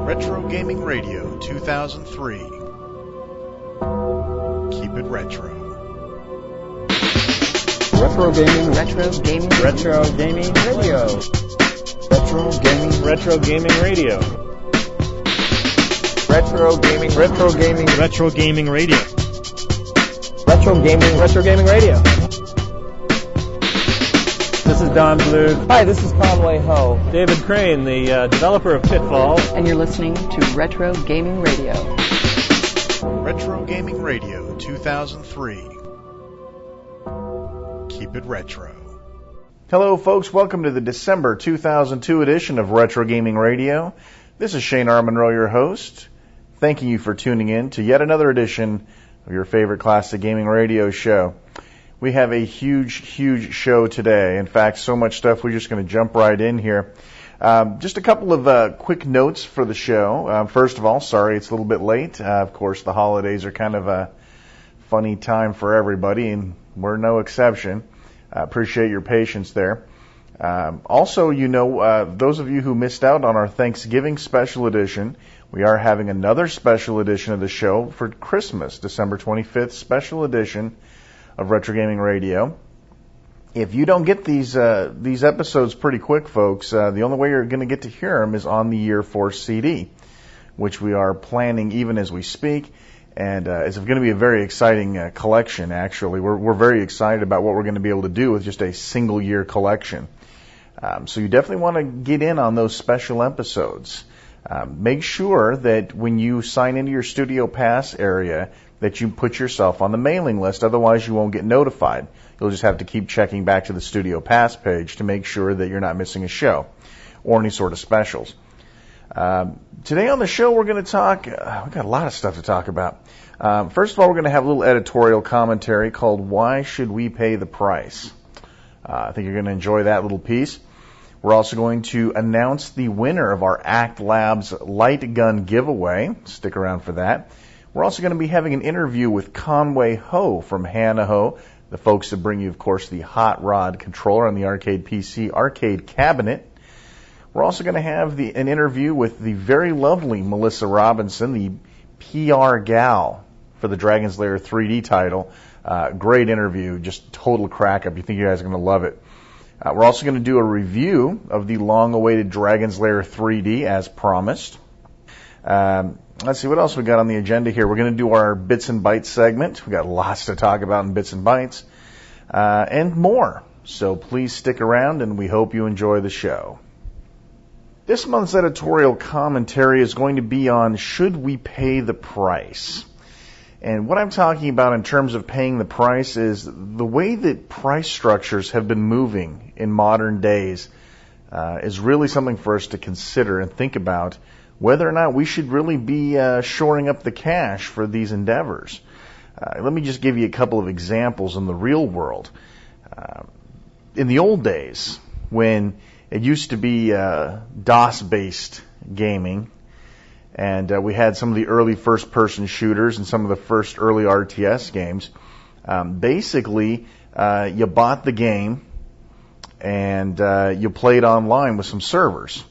Retro Gaming Radio 2003. Keep it retro. Retro Gaming Radio. Retro Gaming Radio. Retro Gaming Retro Gaming Radio. Radio. Retro Gaming Radio. This is Don Bluth. Hi, this is Conway Ho. David Crane, the developer of Pitfall. And you're listening to Retro Gaming Radio. Retro Gaming Radio 2003. Keep it retro. Hello, folks. Welcome to the December 2002 edition of Retro Gaming Radio. This is Shane R. Monroe, your host. Thanking you for tuning in to yet another edition of your favorite classic gaming radio show. We have a huge show today. In fact, so much stuff, we're just going to jump right in here. Just a couple of quick notes for the show. First of all, sorry it's a little bit late. Of course, the holidays are kind of a funny time for everybody, and we're no exception. Appreciate your patience there. Also, those of you who missed out on our Thanksgiving special edition, we are having another special edition of the show for Christmas, December 25th, special edition of Retro Gaming Radio. If you don't get these episodes pretty quick, folks, the only way you're going to get to hear them is on the Year 4 CD, which we are planning even as we speak, and it's going to be a very exciting collection, actually. We're very excited about what we're going to be able to do with just a single year collection. So you definitely want to get in on those special episodes. Make sure that when you sign into your Studio Pass area that you put yourself on the mailing list, otherwise you won't get notified. You'll just have to keep checking back to the Studio Pass page to make sure that you're not missing a show or any sort of specials. Today on the show we're going to talk, we've got a lot of stuff to talk about. First of all, we're going to have a little editorial commentary called Why Should We Pay the Price? I think you're going to enjoy that little piece. We're also going to announce the winner of our Act Labs light gun giveaway. Stick around for that. We're also going to be having an interview with Conway Ho from Hanaho, the folks that bring you, of course, the HotRod controller and the arcade PC arcade cabinet. We're also going to have an interview with the very lovely Melissa Robinson, the PR gal for the Dragon's Lair 3D title. Great interview, just total crack-up. You think you guys are going to love it. We're also going to do a review of the long-awaited Dragon's Lair 3D, as promised. Let's see, what else we got on the agenda here? We're going to do our Bits and Bytes segment. We got lots to talk about in Bits and Bytes, and more. So please stick around, and we hope you enjoy the show. This month's editorial commentary is going to be on Should We Pay the Price? And what I'm talking about in terms of paying the price is the way that price structures have been moving in modern days is really something for us to consider and think about whether or not we should really be shoring up the cash for these endeavors. Let me just give you a couple of examples in the real world. In the old days, when it used to be DOS-based gaming, and we had some of the early first-person shooters and some of the first early RTS games, basically you bought the game and you played online with some servers.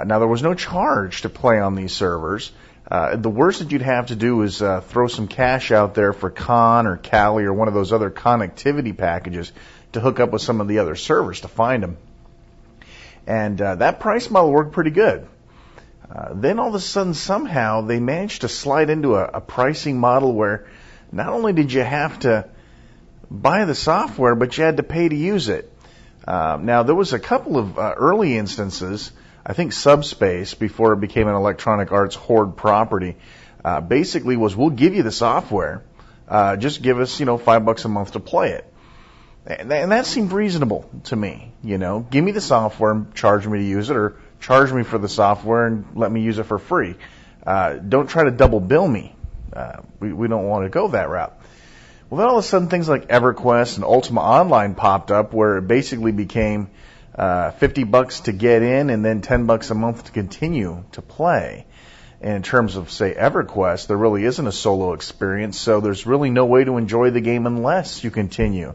Now, there was no charge to play on these servers. The worst that you'd have to do is throw some cash out there for Con or Kali or one of those other connectivity packages to hook up with some of the other servers to find them. And that price model worked pretty good. Then all of a sudden, somehow, they managed to slide into a pricing model where not only did you have to buy the software, but you had to pay to use it. Now, there was a couple of early instances. I think Subspace, before it became an Electronic Arts Horde property, basically was, we'll give you the software, just give us, $5 a month to play it. And that seemed reasonable to me, Give me the software and charge me to use it, or charge me for the software and let me use it for free. Don't try to double bill me. We don't want to go that route. Well, then all of a sudden things like EverQuest and Ultima Online popped up, where it basically became $50 to get in and then $10 a month to continue to play. And in terms of, say, EverQuest, there really isn't a solo experience, so there's really no way to enjoy the game unless you continue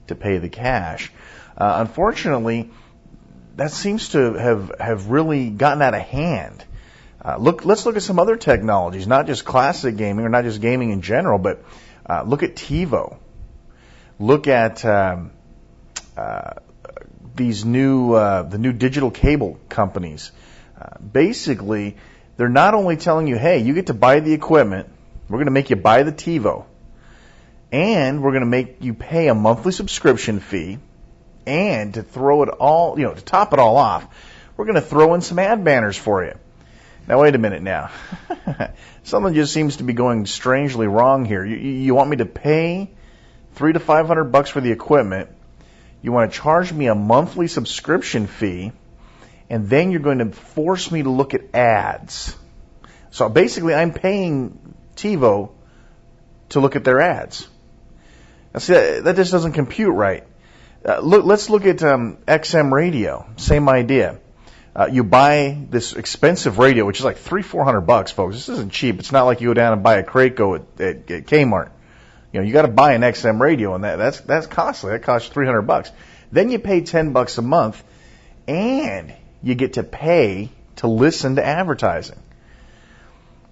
to pay the cash. Unfortunately, that seems to have really gotten out of hand. Let's look at some other technologies, not just classic gaming or not just gaming in general, but look at TiVo. Look at the new digital cable companies. Basically, they're not only telling you, hey, you get to buy the equipment, we're going to make you buy the TiVo, and we're going to make you pay a monthly subscription fee, and to throw it all, to top it all off, we're going to throw in some ad banners for you. Now, wait a minute now. Something just seems to be going strangely wrong here. You want me to pay $300 to $500 for the equipment, you want to charge me a monthly subscription fee, and then you're going to force me to look at ads. So basically, I'm paying TiVo to look at their ads. Now, see, that just doesn't compute right. Let's look at XM radio. Same idea. You buy this expensive radio, which is like $300-400, folks. This isn't cheap. It's not like you go down and buy a Kraco at Kmart. You got to buy an XM radio, and that's costly. That costs $300. Then you pay $10 a month, and you get to pay to listen to advertising.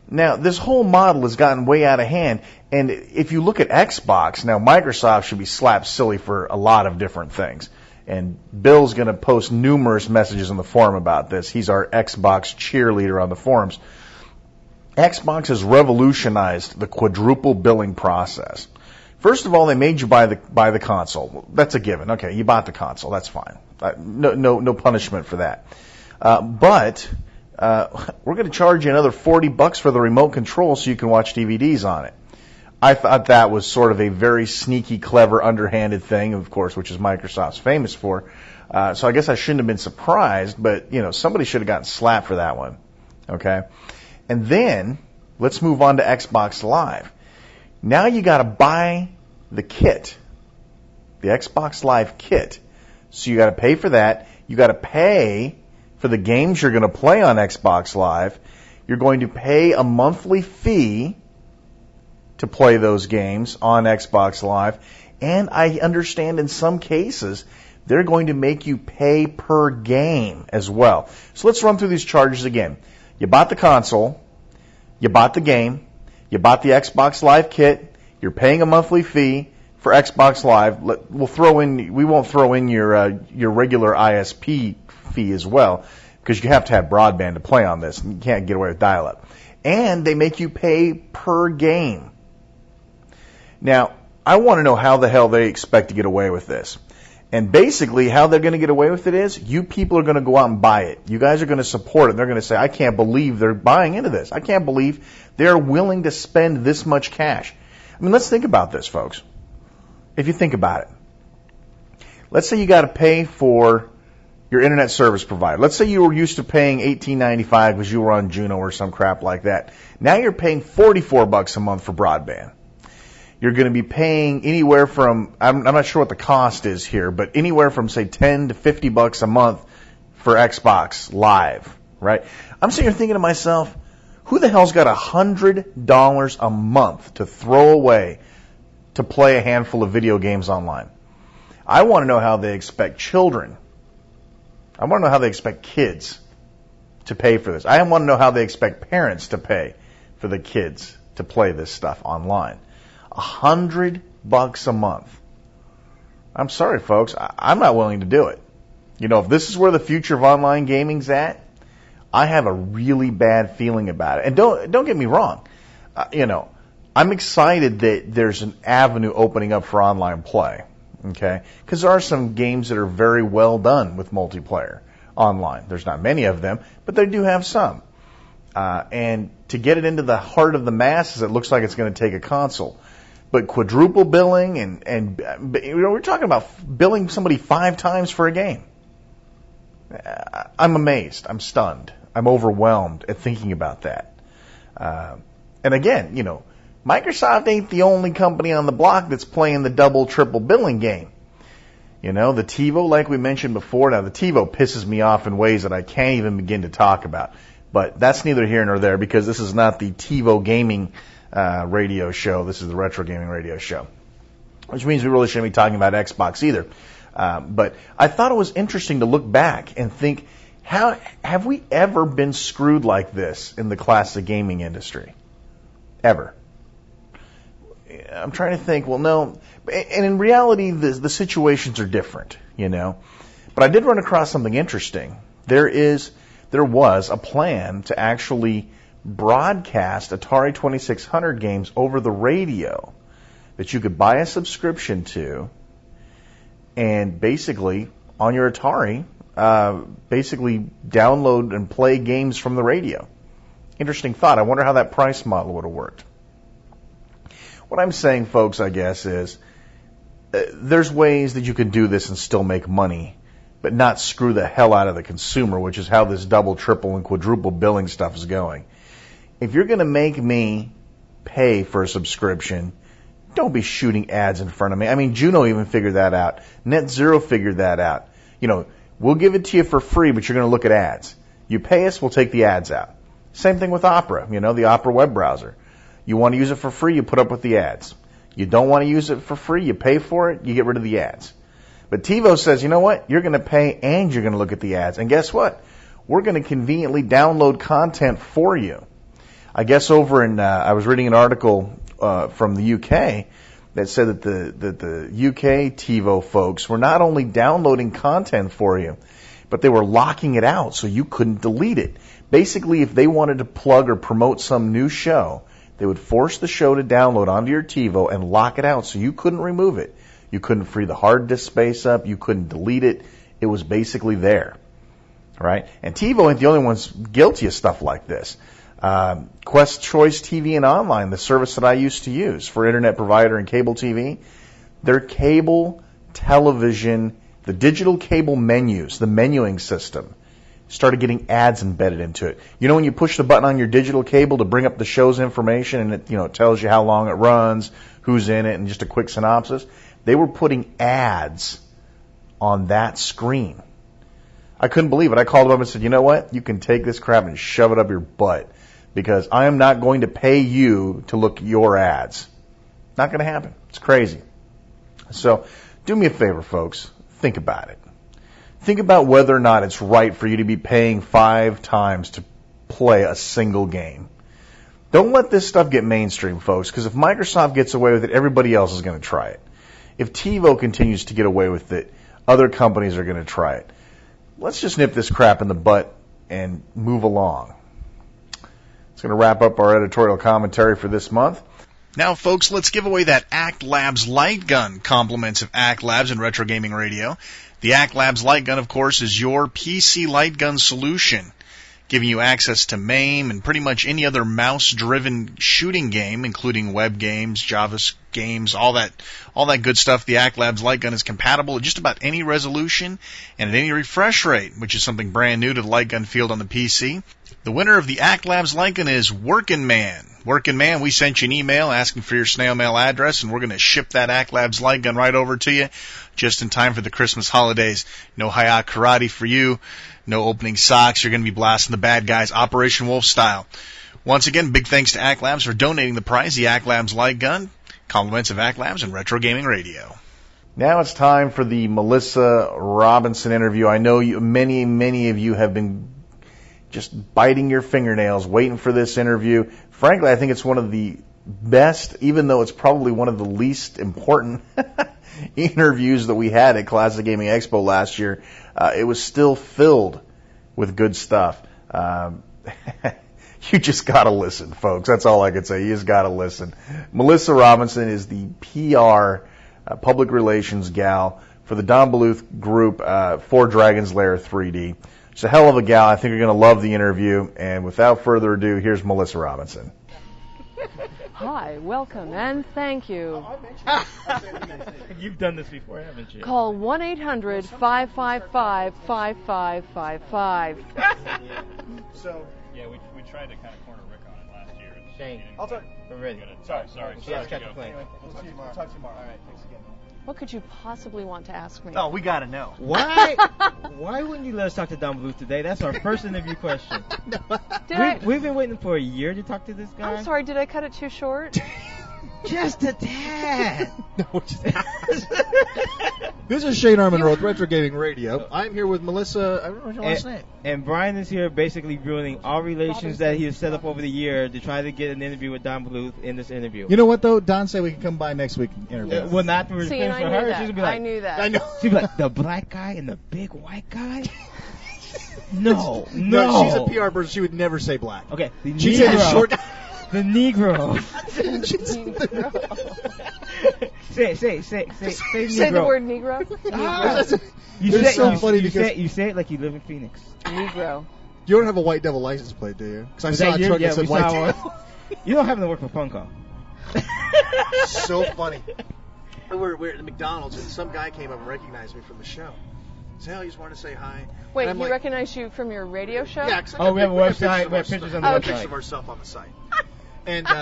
Now, this whole model has gotten way out of hand, and if you look at Xbox, now Microsoft should be slapped silly for a lot of different things. And Bill's going to post numerous messages in the forum about this. He's our Xbox cheerleader on the forums. Xbox has revolutionized the quadruple billing process. First of all, they made you buy the console. That's a given. Okay, you bought the console. That's fine. No punishment for that. But we're going to charge you another $40 for the remote control so you can watch DVDs on it. I thought that was sort of a very sneaky, clever, underhanded thing, of course, which is Microsoft's famous for. So I guess I shouldn't have been surprised, but somebody should have gotten slapped for that one. Okay, and then let's move on to Xbox Live. Now you got to buy the kit, the Xbox Live kit. So you got to pay for that. You got to pay for the games you're going to play on Xbox Live. You're going to pay a monthly fee to play those games on Xbox Live. And I understand in some cases they're going to make you pay per game as well. So let's run through these charges again. You bought the console, you bought the game, you bought the Xbox Live kit, you're paying a monthly fee for Xbox Live. We won't throw in your regular ISP fee as well, because you have to have broadband to play on this, and you can't get away with dial-up. And they make you pay per game. Now, I want to know how the hell they expect to get away with this. And basically, how they're going to get away with it is, you people are going to go out and buy it. You guys are going to support it. They're going to say, I can't believe they're buying into this. I can't believe they're willing to spend this much cash. I mean, let's think about this, folks. If you think about it. Let's say you got to pay for your internet service provider. Let's say you were used to paying $18.95 because you were on Juno or some crap like that. Now you're paying $44 a month for broadband. You're going to be paying anywhere from, I'm not sure what the cost is here, but anywhere from, say, $10 to $50 a month for Xbox Live, right? I'm sitting here thinking to myself, who the hell's got $100 a month to throw away to play a handful of video games online? I want to know how they expect children. I want to know how they expect kids to pay for this. I want to know how they expect parents to pay for the kids to play this stuff online. $100 a month. I'm sorry, folks. I'm not willing to do it. If this is where the future of online gaming's at, I have a really bad feeling about it. And don't get me wrong. I'm excited that there's an avenue opening up for online play. Okay? Because there are some games that are very well done with multiplayer online. There's not many of them, but they do have some. And to get it into the heart of the masses, it looks like it's going to take a console. But quadruple billing and we're talking about billing somebody 5 times for a game. I'm amazed. I'm stunned. I'm overwhelmed at thinking about that. And again, Microsoft ain't the only company on the block that's playing the double, triple billing game. The TiVo, like we mentioned before, now the TiVo pisses me off in ways that I can't even begin to talk about. But that's neither here nor there, because this is not the TiVo gaming radio show. This is the Retro Gaming Radio Show, which means we really shouldn't be talking about Xbox either. But I thought it was interesting to look back and think, How have we ever been screwed like this in the classic gaming industry? Ever? I'm trying to think. Well, no. And in reality, the situations are different, you know. But I did run across something interesting. There was a plan to actually broadcast Atari 2600 games over the radio that you could buy a subscription to, and basically on your Atari, basically download and play games from the radio. Interesting thought. I wonder how that price model would have worked. What I'm saying, folks, I guess, is there's ways that you can do this and still make money, but not screw the hell out of the consumer, which is how this double, triple, and quadruple billing stuff is going. If you're going to make me pay for a subscription, don't be shooting ads in front of me. I mean, Juno even figured that out. NetZero figured that out. You know, we'll give it to you for free, but you're going to look at ads. You pay us, we'll take the ads out. Same thing with Opera, you know, the Opera web browser. You want to use it for free, you put up with the ads. You don't want to use it for free, you pay for it, you get rid of the ads. But TiVo says, you know what? You're going to pay and you're going to look at the ads. And guess what? We're going to conveniently download content for you. I guess over in, I was reading an article from the UK that said that the UK TiVo folks were not only downloading content for you, but they were locking it out so you couldn't delete it. Basically, if they wanted to plug or promote some new show, they would force the show to download onto your TiVo and lock it out so you couldn't remove it. You couldn't free the hard disk space up. You couldn't delete it. It was basically there, right? And TiVo ain't the only ones guilty of stuff like this. Quest Choice TV and Online, the service that I used to use for internet provider and cable TV, their cable television, the digital cable menus, the menuing system, started getting ads embedded into it. You know when you push the button on your digital cable to bring up the show's information and it, you know, it tells you how long it runs, who's in it, and just a quick synopsis? They were putting ads on that screen. I couldn't believe it. I called them up and said, you know what? You can take this crap and shove it up your butt because I am not going to pay you to look at your ads. Not going to happen. It's crazy. So do me a favor, folks. Think about it. Think about whether or not it's right for you to be paying 5 times to play a single game. Don't let this stuff get mainstream, folks, because if Microsoft gets away with it, everybody else is going to try it. If TiVo continues to get away with it, other companies are going to try it. Let's just nip this crap in the butt and move along. It's going to wrap up our editorial commentary for this month. Now, folks, let's give away that Act Labs light gun, compliments of Act Labs and Retro Gaming Radio. The Act Labs light gun, of course, is your PC light gun solution, giving you access to MAME and pretty much any other mouse-driven shooting game, including web games, Java games, all that good stuff. The Act Labs light gun is compatible at just about any resolution and at any refresh rate, which is something brand new to the light gun field on the PC. The winner of the Act Labs light gun is Workin' Man. Workin' Man, we sent you an email asking for your snail mail address, and we're going to ship that Act Labs light gun right over to you just in time for the Christmas holidays. No Hayat Karate for you. No opening socks. You're going to be blasting the bad guys Operation Wolf style. Once again, big thanks to Act Labs for donating the prize, the Act Labs light gun. Compliments of Act Labs and Retro Gaming Radio. Now it's time for the Melissa Robinson interview. I know many of you have been just biting your fingernails waiting for this interview. Frankly, I think it's one of the best, even though it's probably one of the least important interviews that we had at Classic Gaming Expo last year. It was still filled with good stuff. You just got to listen, folks. That's all I can say. You just got to listen. Melissa Robinson is the PR, public relations gal for the Don Bluth group for Dragon's Lair 3D. She's a hell of a gal. I think you're going to love the interview. And without further ado, here's Melissa Robinson. Hi, welcome, and thank you. You've done this before, haven't you? Call 1-800-555-5555. So, Yeah, we tried to kind of corner Rick on it last year. Shane, I'll talk. we're ready. Sorry. Yes, catch the plane. Anyway, we'll talk tomorrow. All right, thanks again. What could you possibly want to ask me? Oh, we got to know. Why wouldn't you let us talk to Don Bluth today? That's our first interview question. Did I? We've been waiting for a year to talk to this guy. I'm sorry, did I cut it too short? Just a tad. No, just not. This is Shane Armandro with Retro Gaming Radio. I'm here with Melissa. I don't know your last name. And Brian is here basically ruining all relations that he has set up over the year to try to get an interview with Don Bluth in this interview. You know what, though? Don said we can come by next week and interview. Well, not for See, and I knew her. that. She's gonna be like, I knew that. I know. she'd be like, the black guy and the big white guy? No. No, she's a PR person. She would never say black. Okay, the She Negro. said the short. The Negro. say Say the Negro. word Negro. Negro. It's so funny because you say it like you live in Phoenix. Negro. you don't have a white devil license plate, do you? Because I Was saw that a your- truck yeah, that said we white saw devil. You don't happen to work for Funko. So funny. We're at the McDonald's and some guy came up and recognized me from the show. So I just wanted to say hi. Wait, And he I'm like, recognized you from your radio show? Yeah, 'cause I Oh, got we have a pictures website. of We our have pictures stuff. on the We have website. pictures of our stuff on the site. And She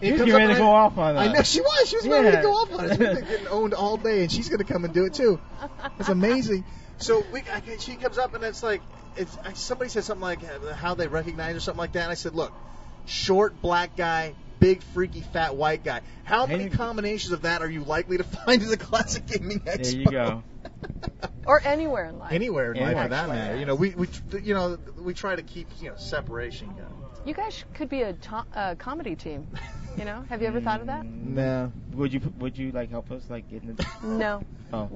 he was comes getting ready up to and go off on I us. know she was. She was ready Yeah. to go off on us. We've been getting owned all day, and she's going to come and do it too. It's amazing. So she comes up and it's like, somebody said something like how they recognize or something like that. And I said, look, short black guy, big freaky fat white guy. How many combinations of that are you likely to find in the classic gaming expo? There you go. Or anywhere in life. Anywhere in life, for that Actually, matter. You know, we try to keep separation going. You guys could be a comedy team. You know? Have you ever thought of that? No. Would you like help us like getting it? No. Oh,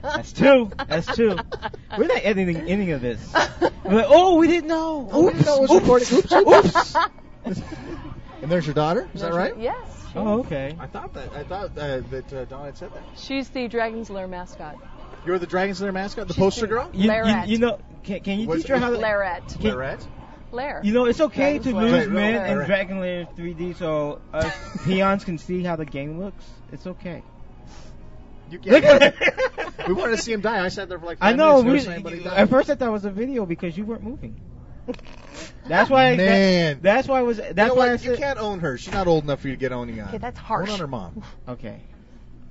that's two. We're not editing any of this. We're like, oh, we didn't know. Oh, we didn't know it was recording. Oops. And there's your daughter. Is that right? Yes. Oh, okay. I thought that Dawn had said that. She's the Dragon's Lair mascot. You're the Dragon's Lair mascot, the poster girl? Lairette. You know, can you What's teach her how to? Lairette. Lairette? Lair. You know, it's okay Dragon's to Lair. lose Right, men right, in right. Dragon Lair 3D so us peons can see how the game looks. It's okay. You can't. We wanted to see him die. I sat there for like 5 I know. minutes. Never seen anybody die. At first, I thought it was a video because you weren't moving. That's why. Man. That's why I was. You know That's why I what? You said. can't own her. She's not old enough for you to get owning on. Okay, that's harsh. Own on her mom. Okay.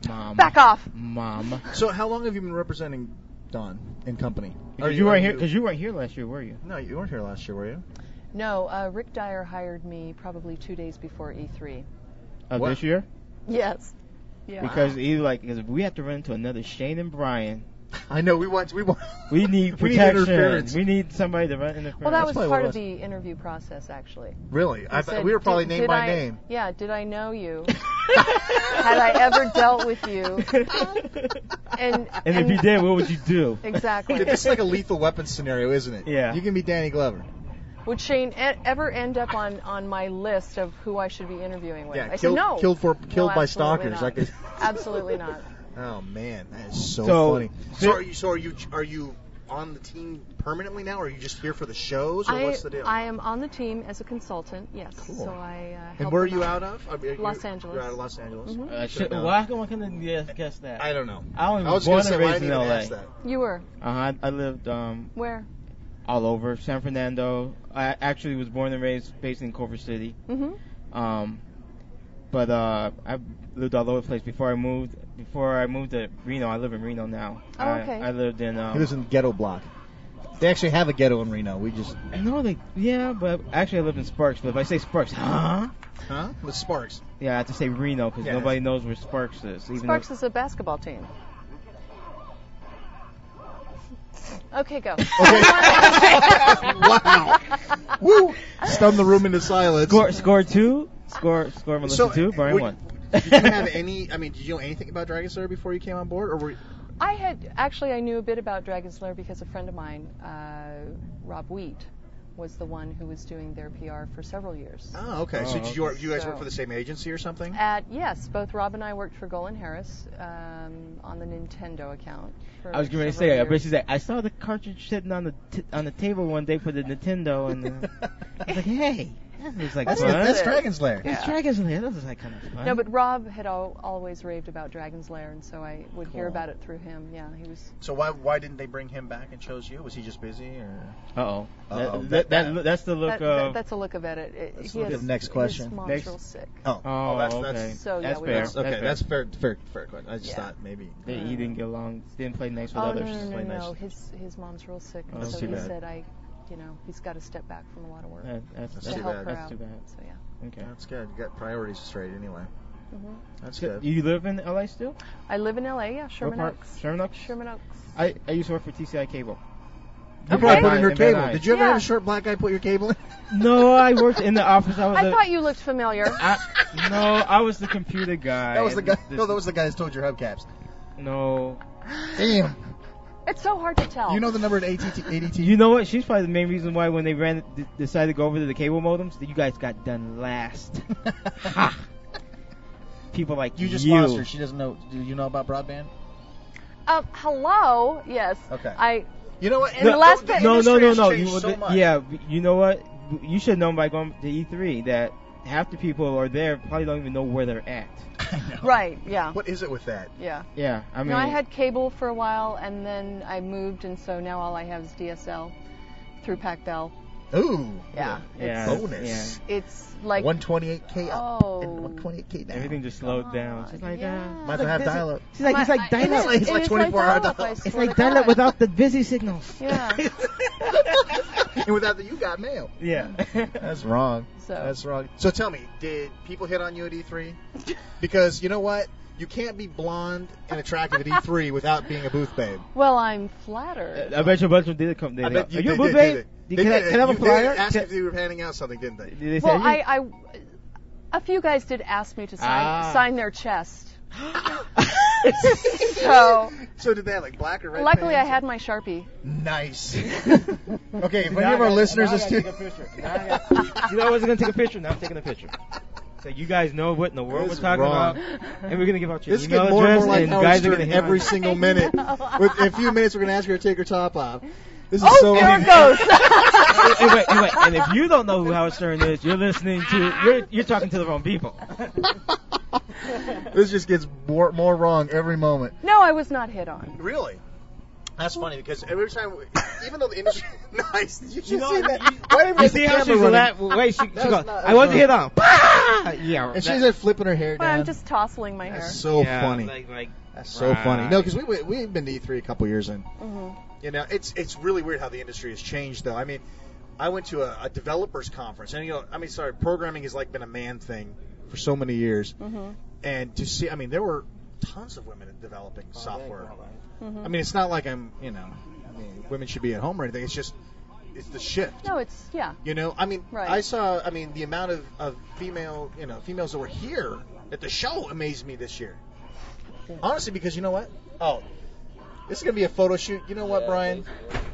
Mom. Back off. Mom. So how long have you been representing Dawn in company? Because you weren't here. Because you weren't here last year, were you? No, you weren't here last year, were you? No, Rick Dyer hired me probably 2 days before E3. Of What? this year? Yes. Yeah. Because if we have to run into another Shane and Brian, I know. We want. we need We need protection. interference. We need somebody to run interference. Well, that was probably part what of the interview process, actually. Really? I He thought said, we were probably "Did- named did by I- name. Yeah, did I know you? Had I ever dealt with you? And if you did, what would you do? Exactly. It's like a Lethal Weapon scenario, isn't it? Yeah. You can be Danny Glover. Would Shane ever end up on my list of who I should be interviewing with? Yeah, I killed- said no. killed by absolutely stalkers, not. like a- Absolutely not. Oh man, that is so So- funny. So are you on the team permanently now, or are you just here for the shows, or what's the deal? I am on the team as a consultant. Yes. Cool. So I. And help where are them you out. out of? Los Angeles. You're out of Los Angeles. Mhm. Why can I guess that? I don't know. I I was born going to say, and why raised didn't in even LA. ask that? You were I lived where? all over San Fernando. I actually was born and raised based in Culver City. Mm-hmm. But I lived all over the place before I moved. Before I moved to Reno, I live in Reno now. Oh, okay. I lived in. He was in the ghetto block. They actually have a ghetto in Reno. We just but actually I lived in Sparks. But if I say Sparks, with Sparks. Yeah, I have to say Reno because Yeah, nobody knows where Sparks is. Even Sparks is a basketball team. Okay, go. Wow. Woo! Stunned the room into silence. Score two. Score Melissa 2. Brian 1. Did you have any? I mean, did you know anything about Dragon Slayer before you came on board, or were? I knew a bit about Dragon's Lair because a friend of mine, Rob Wheat, was the one who was doing their PR for several years. Oh, okay. So did you guys work for the same agency or something? Yes, both Rob and I worked for Golan Harris on the Nintendo account. For I was going to several say, but years. she's like, I saw the cartridge sitting on the table one day for the Nintendo, and I was like, hey, that looks like fun. That's Dragon's Lair. That's Dragon's Lair. That was like kind of fun. No, but Rob had always raved about Dragon's Lair, and so I would hear about it through him. Yeah, he was. So why didn't they bring him back and chose you? Was he just busy, or? Uh-oh. That's the look of... That's a look of it. Let's He look has, at the next question. His mom's Next. real sick. Oh, okay. that's So, yeah, that's we fair. don't- okay. That's fair question. I just thought maybe. He didn't get along. Didn't play nice with Oh others. no, Play nice. His mom's real sick, Oh, so too he bad. said he's got to step back from a lot of work That's to too help bad. her That's out. too bad. So yeah. Okay. That's good. You got priorities straight anyway. Hmm. That's good. You live in LA still? I live in LA. Yeah, What Sherman part? Oaks. Sherman Oaks? Sherman Oaks. I used to work for TCI Cable. You Okay. probably put in your In Van cable. Nuys. Did you ever Yeah. have a short black guy put your cable in? No, I worked in the office. I thought you looked familiar. I was the computer guy. That was the guy. This- No, that was the guy that told your hubcaps. No. Damn. It's so hard to tell. You know the number to ADT? You know what? She's probably the main reason why when they decided to go over to the cable modems, that you guys got done last. Ha! People like You just lost her. She doesn't know. Do you know about broadband? Hello. Yes. Okay. You know what? In the last bit- No. industry has changed You, so much. yeah, you know what? You should have known by going to E3 that half the people are there probably don't even know where they're at. I know. Right. Yeah. What is it with that? Yeah. Yeah, I mean, No, I had cable for a while, and then I moved, and so now all I have is DSL through Pac-Bell. Ooh. Yeah. yeah, Bonus. It's like 128K up Oh. and 128K down. everything just slowed down. She's like, yeah. Might as well have dial-up. She's like, it's like dial-up. It's like 24-hour dial-up, I dial-up. It's swear like to dial-up God. without the busy signals. Yeah. And without the you got mail. Yeah. That's wrong. So- That's wrong. So tell me, did people hit on you at E3? Because you know what? You can't be blonde and attractive at E3 without being a booth babe. Well, I'm flattered. I bet you a bunch of them did come there. I bet Are you a they booth did, babe? did Can they? I have a flyer? They asked Can- if you were handing out something, didn't they? Did they say Well, you- a few guys did ask me to Ah. sign their chest. So So did they have like black or red? luckily, I pants? had my Sharpie. Nice. Okay, if any of our listeners is too. You know I wasn't going to take a picture. Now I'm taking a picture. So you guys know what in the world This we're talking is wrong. about. And we're going to give out your This is email getting more and address. more like and Howard guys are Stern going to every single minute. With a few minutes, we're going to ask her to take her top off. This is Oh, so. there it goes. Wait. And if you don't know who Howard Stern is, you're listening to, you're talking to the wrong people. This just gets more wrong every moment. No, I was not hit on. Really? That's funny because every time, even though the industry, nice, you should know, see that. you- Why didn't You we see the how camera she's running? Wait, she That's goes, not- I wasn't hit that's on. Bah! Yeah. And she's like flipping her hair Well, down. I'm just tousling my hair. That's so yeah, funny. Like, That's so right. funny. No, because we've been to E3 a couple years in. Hmm. You know, it's really weird how the industry has changed, though. I mean, I went to a developers conference, and programming has like been a man thing for so many years, Hmm. and to see, I mean, there were tons of women developing software. Hmm. I mean, it's not like women should be at home or anything. It's just, it's the shift. No, it's yeah. You know, I mean, Right. I saw, the amount of females that were here at the show amazed me this year. Honestly, because you know what? Oh, this is going to be a photo shoot. You know what, Brian?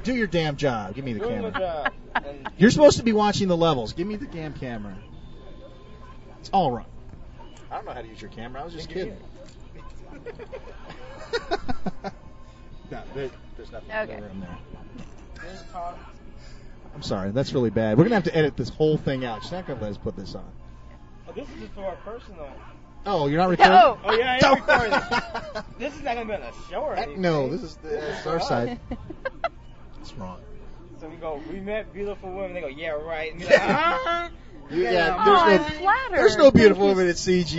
Do your damn job. Give me the camera. You're supposed to be watching the levels. Give me the damn camera. It's all wrong. I don't know how to use your camera. I was just kidding. No, there's nothing Okay. in there. I'm sorry. That's really bad. We're going to have to edit this whole thing out. She's not going to let us put this on. Oh, this is just for our personal. Oh, you're not recording? Oh. Oh, yeah, I am recording. This is not going to be on a show or anything. No, this is our side. It's wrong. So we met beautiful women. They go, yeah, right. And you're like, ah. I'm flattered. There's no beautiful Thank you women at CGE.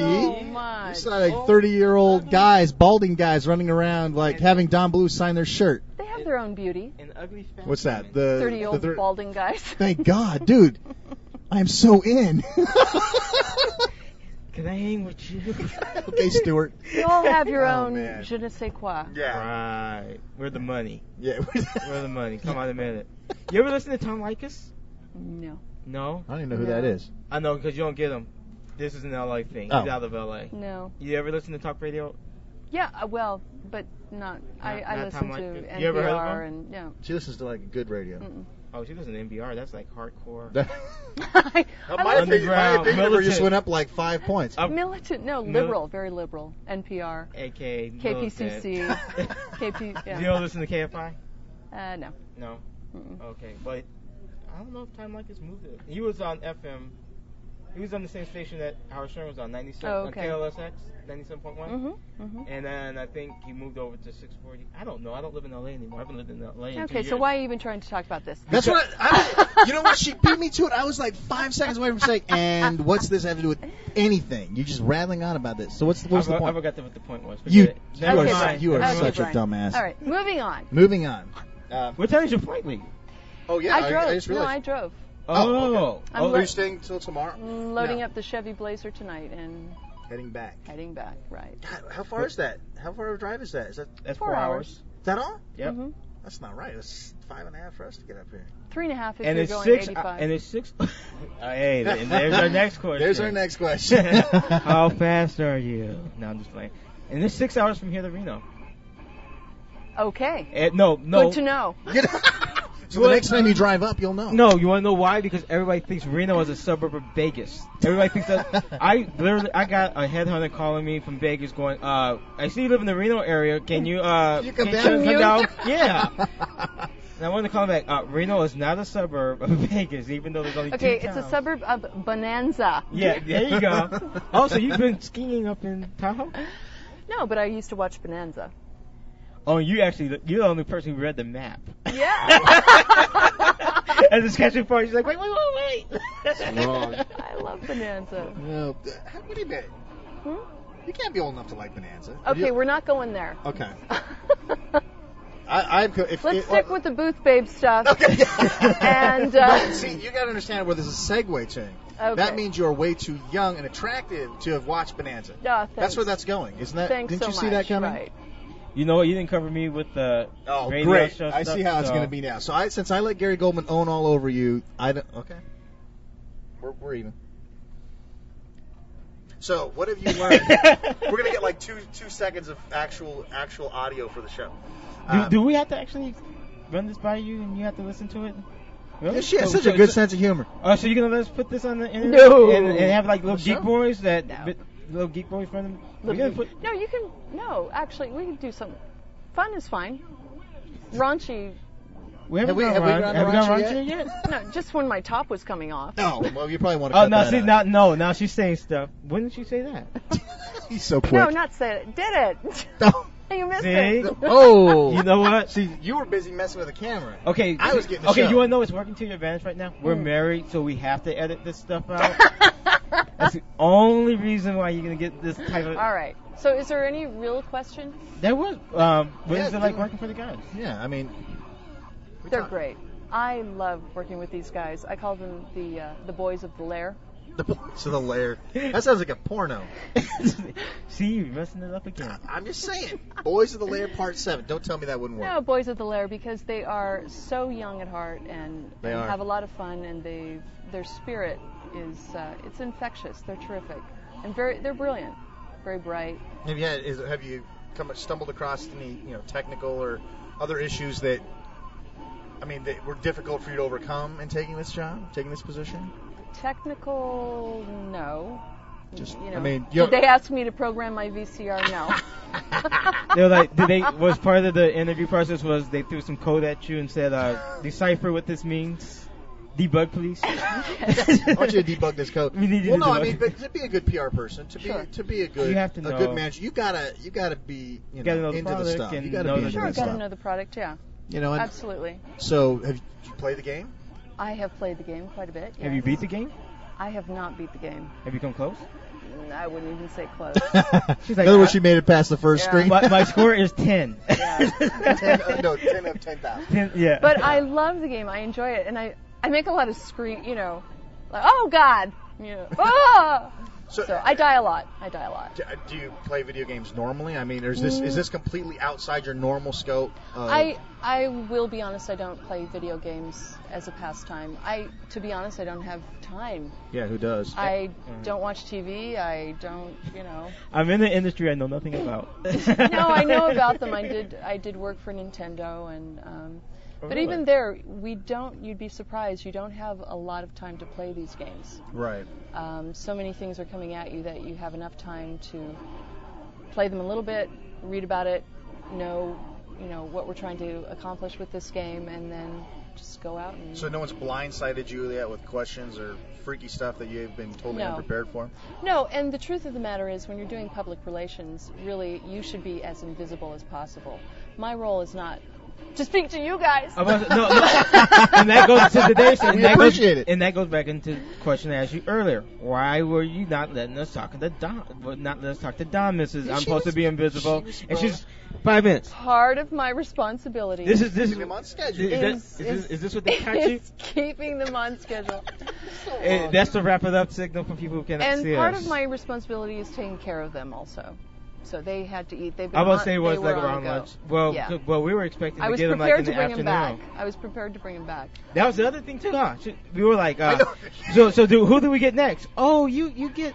so much. It's not like 30-year-old guys, balding guys running around like having Don Bluth sign their shirt. They have their own beauty. An ugly fat What's that? woman. 30-year-old balding guys. Thank God, dude. I am so in. Can I hang with you? Okay, Stuart. You all have your Oh, own man. je ne sais quoi. Yeah. Right. We're the money. Yeah. We're the money. Come on, a minute. You ever listen to Tom Likas? No. No? I don't even know who that is. I know, because you don't get him. This is an LA thing. Oh. He's out of LA. No. You ever listen to talk radio? Yeah, well, but not. I Not listen Tom to Likas. You ever heard of NPR him? and yeah. She listens to like good radio. Mm-mm. Oh, she listens to NPR. That's like hardcore. I My opinion Underground, number just militant. went up like 5 points. militant, no, liberal, very liberal. NPR, A.K.A. KPCC, KP. You don't Yeah. listen to KFI? No. No. Mm-mm. Okay, but I don't know if Time Likas moved it. He was on FM. He was on the same station that Howard Stern was on, 97, Oh, okay. on KLSX, 97.1. Mhm. Mhm. And then I think he moved over to 640. I don't know. I don't live in LA anymore. I haven't lived in LA in 2 Okay, years. so why are you even trying to talk about this? That's what you know what? She beat me to it. I was like 5 seconds away from saying, and what's this have to do with anything? You're just rattling on about this. So what's the I point? forgot what the point was. You Forget it. you Never are, Okay, mind. you are Okay, such Brian. a dumbass. All right, moving on. Moving on. What time is your flight leave? Oh yeah, I drove. I just realized. I drove. Oh. I'm Are you staying till tomorrow? Loading up the Chevy Blazer tonight and Heading back. Right. God, how far is that? How far of a drive is that? That's 4 hours. Is that all? Yep. Mm-hmm. That's not right. It's 5.5 for us to get up here. 3.5 if And you're it's going 6. 85. And it's 6. Hey, and there's our next question. There's our next question. How fast are you? No, I'm just playing. And it's 6 hours from here to Reno. Okay. No. Good to know. So the next time you drive up, you'll know. No, you want to know why? Because everybody thinks Reno is a suburb of Vegas. Everybody thinks that. I got a headhunter calling me from Vegas going, I see you live in the Reno area. Can you, come come down? down? Yeah. And I wanted to call him back. Reno is not a suburb of Vegas, even though there's only two Okay, towns. it's a suburb of Bonanza. Yeah, there you go. Also, you've been skiing up in Tahoe? No, but I used to watch Bonanza. Oh, you're the only person who read the map. Yeah. As the sketching part, she's like, wait. That's wrong. I love Bonanza. No. What do you mean? You can't be old enough to like Bonanza. Okay, we're not going there. Okay. Let's stick with the booth babe stuff. Okay. And see, you got to understand where this is a segue to. Okay. That means you're way too young and attractive to have watched Bonanza. That's where that's going, isn't that? Thanks Didn't so you see much. that coming? Right. You know what? You didn't cover me with the radio great. show I stuff, see how it's so- going to be now. So since I let Gary Goldman own all over you, I don't. Okay. We're even. So what have you learned? We're gonna get like two seconds of actual audio for the show. Do we have to actually run this by you and you have to listen to it? Really? Yeah, she has such a good sense of humor. Oh, so you're gonna let us put this on the internet? No. And have like little Sure. geek boys that No. little geek boys from them. No, you can. No, actually, we can do something. Fun is fine. Raunchy. We haven't Have we gone gone raunchy raunchy yet? No, just when my top was coming off. No, well, you probably want to. Oh cut no, that see out. now she's saying stuff. When did she say that? He's so quick. No, not said it. Did it? No. You missed See? it. Oh. You know what? See, you were busy messing with the camera. Okay, I was getting the okay. show. You want to know what's working to your advantage right now? We're married, so we have to edit this stuff out. That's the only reason why you're gonna get this type of. All right. So, is there any real question? There was. What is it like yeah. working for the guys? Yeah, I mean, They're great. I love working with these guys. I call them the boys of the Lair. the boys of the Lair. That sounds like a porno. See, you're messing it up again. I'm just saying, Boys of the Lair Part 7. Don't tell me that wouldn't work. No, boys of the Lair, because they are so young at heart and They are. have a lot of fun, and their spirit is it's infectious. They're terrific and they're brilliant, very bright. Have you stumbled across any technical or other issues that were difficult for you to overcome in taking this job, taking this position? Technical, no. Just, did they ask me to program my VCR? No. They were like, was part of the interview process was they threw some code at you and said, decipher what this means. Debug, please. I want you to debug this code. We need you to debug. but to be a good PR person, to be a good, You have to know. a good manager, you gotta be gotta know the into the product stuff. and You gotta know be the into Sure, the got to stuff. know the product. Yeah, And absolutely. so, have you played the game? I have played the game quite a bit. Have you yes. beat the game? I have not beat the game. Have you come close? I wouldn't even say close. She's In like, other words, she made it past the first Yeah. screen. my score is 10. Yeah. 10 of 10,000. 10, yeah. But I love the game. I enjoy it, and I make a lot of scream. Like, oh God, ah! So I die a lot. Do you play video games normally? I mean, is this completely outside your normal scope? I will be honest. I don't play video games as a pastime. To be honest, I don't have time. Yeah, who does? I don't watch TV. I don't, I'm in the industry I know nothing about. No, I know about them. I did work for Nintendo, and but really? even there, you'd be surprised. You don't have a lot of time to play these games. Right. So many things are coming at you that you have enough time to play them a little bit, read about it, know what we're trying to accomplish with this game, and then just go out and. So no one's blindsided you yet with questions or freaky stuff that you've been totally No. unprepared for? No, and the truth of the matter is, when you're doing public relations, really, you should be as invisible as possible. My role is not to speak to you guys. No. And that goes to today's. We appreciate it. And that goes back into the question I asked you earlier. Why were you not letting us talk to Don? Not letting us talk to Don, Mrs. I'm supposed to be invisible. And 5 minutes. Part of my responsibility This is Keeping them on schedule. is this what they catch you? is keeping them on schedule. That's the wrap it up signal for people who cannot And see part us. of my responsibility is taking care of them also. So they had to eat. They've been I was on- saying it was they were like on around the go. lunch. Well, Yeah. well, we were expecting I to was get them like prepared in to the bring him afternoon. back. I was prepared to bring him back. That was the other thing too, huh? We were like, so who do we get next? Oh, you get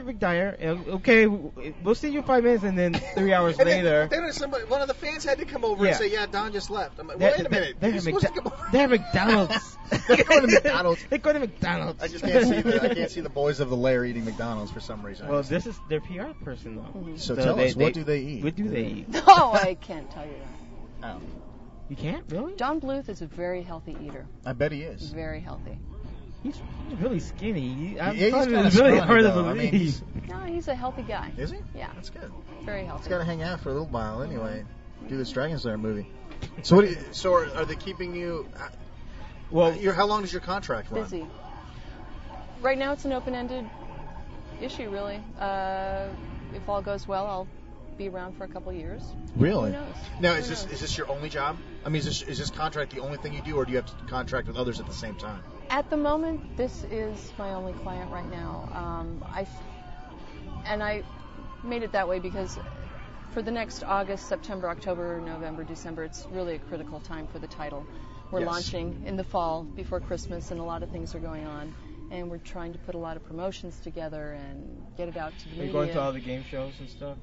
Rick Dyer. Okay, we'll see you in 5 minutes, and then 3 hours And later. then one of the fans had to come over and say, "Yeah, Don just left." I'm like, They're- "Wait a minute, They're, you're supposed to come over." they're McDonald's. They're going to McDonald's. They're going to McDonald's. I just can't see the boys of the Lair eating McDonald's for some reason. Well, this is their PR person though. Mhm. So tell us, what do they eat? What do they eat? No, I can't tell you that. Oh, You can't really. Don Bluth is a very healthy eater. I bet he is. Very healthy. He's really skinny. I'm Yeah, he's finding kinda it really scrawny, hard to though. I mean, believe. No, he's a healthy guy. Is he? Yeah, That's good. very healthy. He's got to hang out for a little while anyway. Do this Dragon Slayer movie. So what? Are they keeping you? Well, How long does your contract run? Busy. Right now it's an open-ended issue, really. If all goes well, I'll be around for a couple years. Really? Who knows? Now, Who is knows? this your only job? I mean, is this contract the only thing you do, or do you have to contract with others at the same time? At the moment, this is my only client right now. I made it that way because for the next August, September, October, November, December, it's really a critical time for the title. We're Yes. launching in the fall before Christmas, and a lot of things are going on. And we're trying to put a lot of promotions together and get it out to the are you media. going to all the game shows and stuff?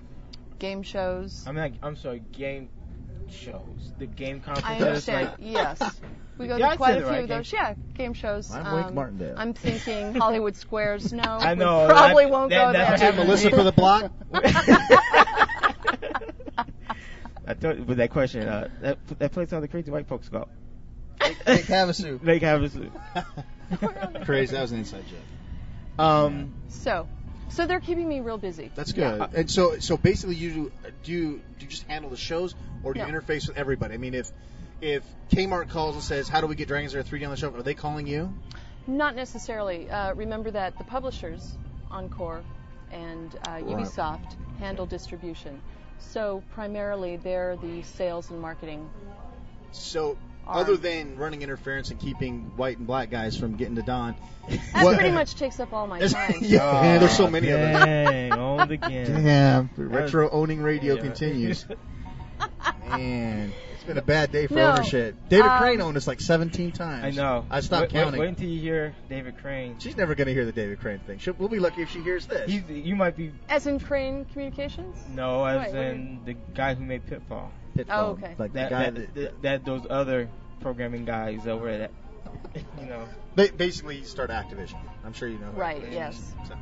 Game shows. I'm sorry, game shows. The game I conferences. understand. Like, yes. We go Yeah, to I'd quite say a the few right of those. Yeah, game shows. I'm Wake Martindale. I'm thinking Hollywood Squares. No, I know, we probably that- won't that- go that's there. what Melissa for the block. I thought with that question, that place all the crazy white folks go. Lake Havasu. Lake Havasu. Crazy. That was an inside joke. So they're keeping me real busy. That's good. Yeah. And so basically, do you just handle the shows, or do you No. interface with everybody? I mean, if Kmart calls and says, "How do we get Dragon's Lair 3D on the shelf?" Are they calling you? Not necessarily. Remember that the publishers, Encore and Ubisoft, handle distribution. So primarily they're the sales and marketing. So, Arm. other than running interference and keeping white and black guys from getting to Don, That what- pretty much takes up all my time. yeah, there's so many of them. Dang, owned again. Damn, the retro owning radio Yeah. continues. Man, it's been a bad day for No. ownership. David Crane owned us like 17 times. I know. I stopped counting. Wait until you hear David Crane. She's never going to hear the David Crane thing. We'll be lucky if she hears this. You might be As in Crane Communications? no, as Right, in the guy who made Pitfall. Pitfall, Oh, okay. Like the That, guy that those other programming guys over at, you know. basically he started Activision. I'm sure you know. who Right, Activision yes. is. So,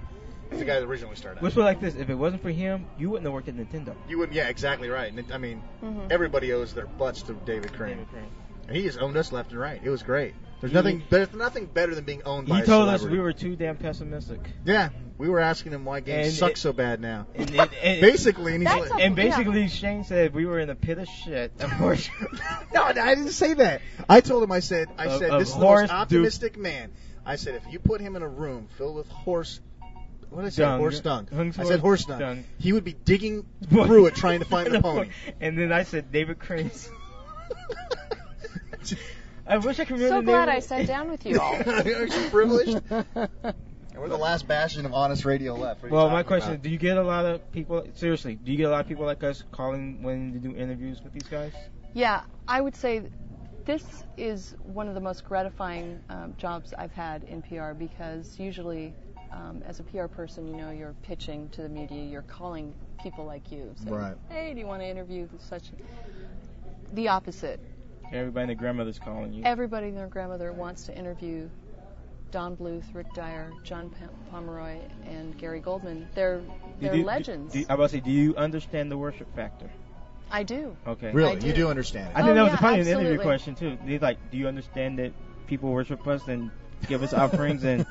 he's the guy that originally started. Let's put it like this: if it wasn't for him, you wouldn't have worked at Nintendo. You would, yeah, exactly right. And I mean, Mhm. everybody owes their butts to David Crane. David Crane. And he just owned us left and right. It was great. There's He- nothing better than being owned by He a told us celebrity. we were too damn pessimistic. Yeah, we were asking him why games And suck it- so bad now. And Basically, and he's That's like, a- and basically, Shane said we were in a pit of shit. Unfortunately, no, I didn't say that. I told him, I said, Of this is the horse most optimistic man. I said, if you put him in a room filled with horse, what did I say? Dung. Horse dung. Hung's I said horse dung. dung. He would be digging through it trying to find the pony. And then I said David Crane's. I wish I could remember So the name. glad I sat down with you all. Aren't you privileged? And we're the last bastion of honest radio left. What are you Well, my talking question about? is, do you get a lot of people, seriously, do you get a lot of people like us calling when you do interviews with these guys? Yeah, I would say this is one of the most gratifying jobs I've had in PR because usually as a PR person, you know, you're pitching to the media, you're calling people like you. Saying, Right. hey, do you want to interview such? The opposite. Everybody and their grandmother's calling you. Everybody and their grandmother wants to interview Don Bluth, Rick Dyer, John Pomeroy, and Gary Goldman. They're legends. I was about to say, do you understand the worship factor? I do. Okay. Really, I you do. do understand it. I think Oh, that was yeah, probably an interview absolutely. question too. They like, do you understand that people worship us and give us offerings and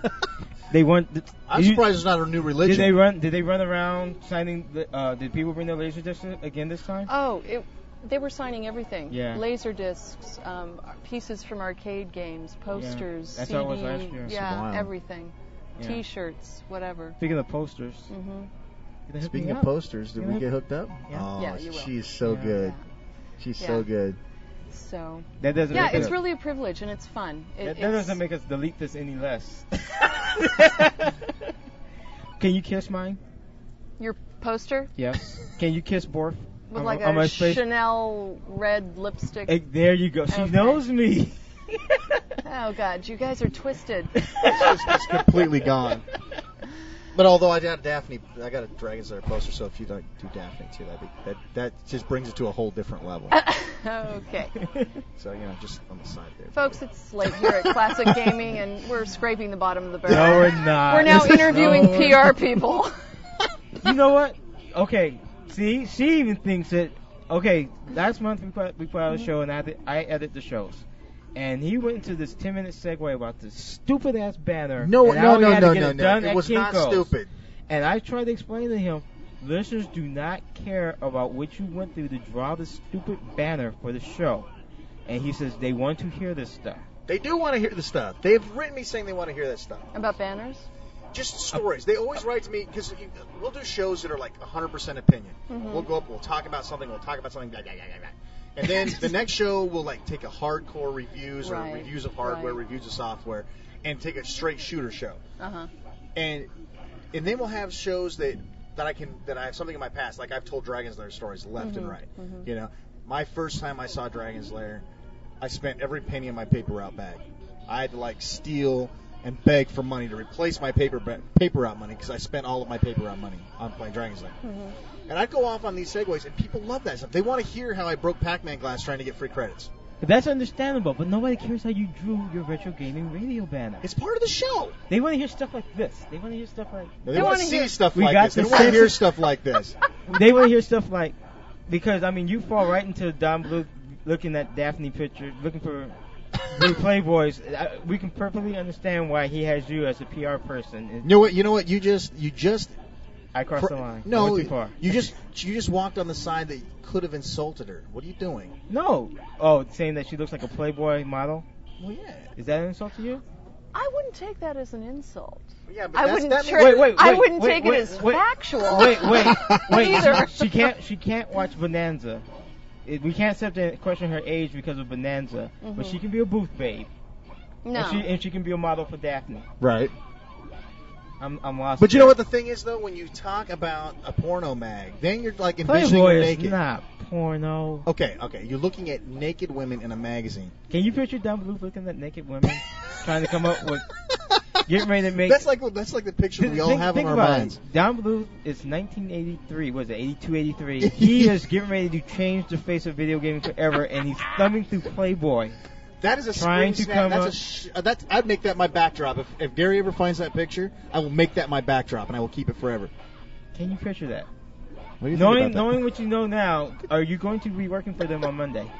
they want? I'm surprised it's not a new religion. Did they run around signing? Did people bring their laser discs again this time? Oh, they were signing everything. Yeah. Laser discs, pieces from arcade games, posters, That's CD, how it was last year. yeah, Wow. everything. Yeah. T-shirts, whatever. Speaking of posters, hmm Speaking of posters, did we get hooked up? Yeah. Oh, Yeah, you will. she's so good. She's Yeah. so good. So That doesn't. yeah, make it's us, really a privilege and it's fun. That doesn't make us delete this any less. Can you kiss mine? your poster Yes. Can you kiss Borf? with on- like on my a face? Chanel red lipstick. There you go. She Okay. knows me. Oh God, you guys are twisted. It's completely gone. But although I got Daphne, I got a Dragon's Lair poster, so if you don't do Daphne too, that just brings it to a whole different level. Okay. So, just on the side there. Folks, it's late here at Classic Gaming, and we're scraping the bottom of the barrel. No, we're not. We're now interviewing No, we're- PR people. You know what? Okay. See, she even thinks it. Okay, last month we put out a show, and I edit the shows. And he went into this 10-minute segue about this stupid ass banner. No. It was not stupid. And I tried to explain to him, listeners do not care about what you went through to draw this stupid banner for the show. And he says they want to hear this stuff. They do want to hear the stuff. They've written me saying they want to hear that stuff. About banners? Just stories. They always write to me because we'll do shows that are like 100% opinion. Mm-hmm. We'll go up, we'll talk about something, blah, blah, blah, blah. And then the next show we'll like take a hardcore reviews or Right. reviews of hardware, Right. reviews of software, and take a straight shooter show. Uh-huh. And then we'll have shows that I have something in my past, like I've told Dragon's Lair stories left and right. Mm-hmm. My first time I saw Dragon's Lair, I spent every penny in my paper route bag. I had to steal and beg for money to replace my paper route money because I spent all of my paper route money on playing Dragon's Lair. Mm-hmm. And I'd go off on these segues, and people love that stuff. They want to hear how I broke Pac-Man glass trying to get free credits. But that's understandable, but nobody cares how you drew your retro gaming radio banner. It's part of the show. They want to hear stuff like this. They want to hear stuff like... They want to see stuff We like got this. They the don't want to sense hear of- stuff like this. They want to hear stuff like... Because, you fall right into Don Blue looking at Daphne picture, looking for blue Playboys. We can perfectly understand why he has you as a PR person. You know what? You just I crossed the line. I No, went too far. you just walked on the side that could have insulted her. What are you doing? No. Oh, saying that she looks like a Playboy model? Well, yeah. Is that an insult to you? I wouldn't take that as an insult. Yeah, but I that's, wouldn't. that Tra- makes- Wait, I wouldn't wait, take wait, it as wait. factual. Wait. Either. She can't watch Bonanza. We can't accept and question her age because of Bonanza, but she can be a booth babe. No. And she can be a model for Daphne. Right. I'm lost. But you there. know what the thing is, though? When you talk about a porno mag, then you're envisioning Playboy her is naked. not porno. Okay. You're looking at naked women in a magazine. Can you picture Don Blue looking at naked women trying to come up with getting ready to make? That's like the picture we all have in think our about minds. It. Don Blue is 1983. Was it 82, 83? He is getting ready to change the face of video gaming forever, and he's thumbing through Playboy. That is a Trying screen to snap. come That's I'd make that my backdrop. If Gary ever finds that picture, I will make that my backdrop, and I will keep it forever. Can you picture that? What do you think about that? Knowing what you know now, are you going to be working for them on Monday?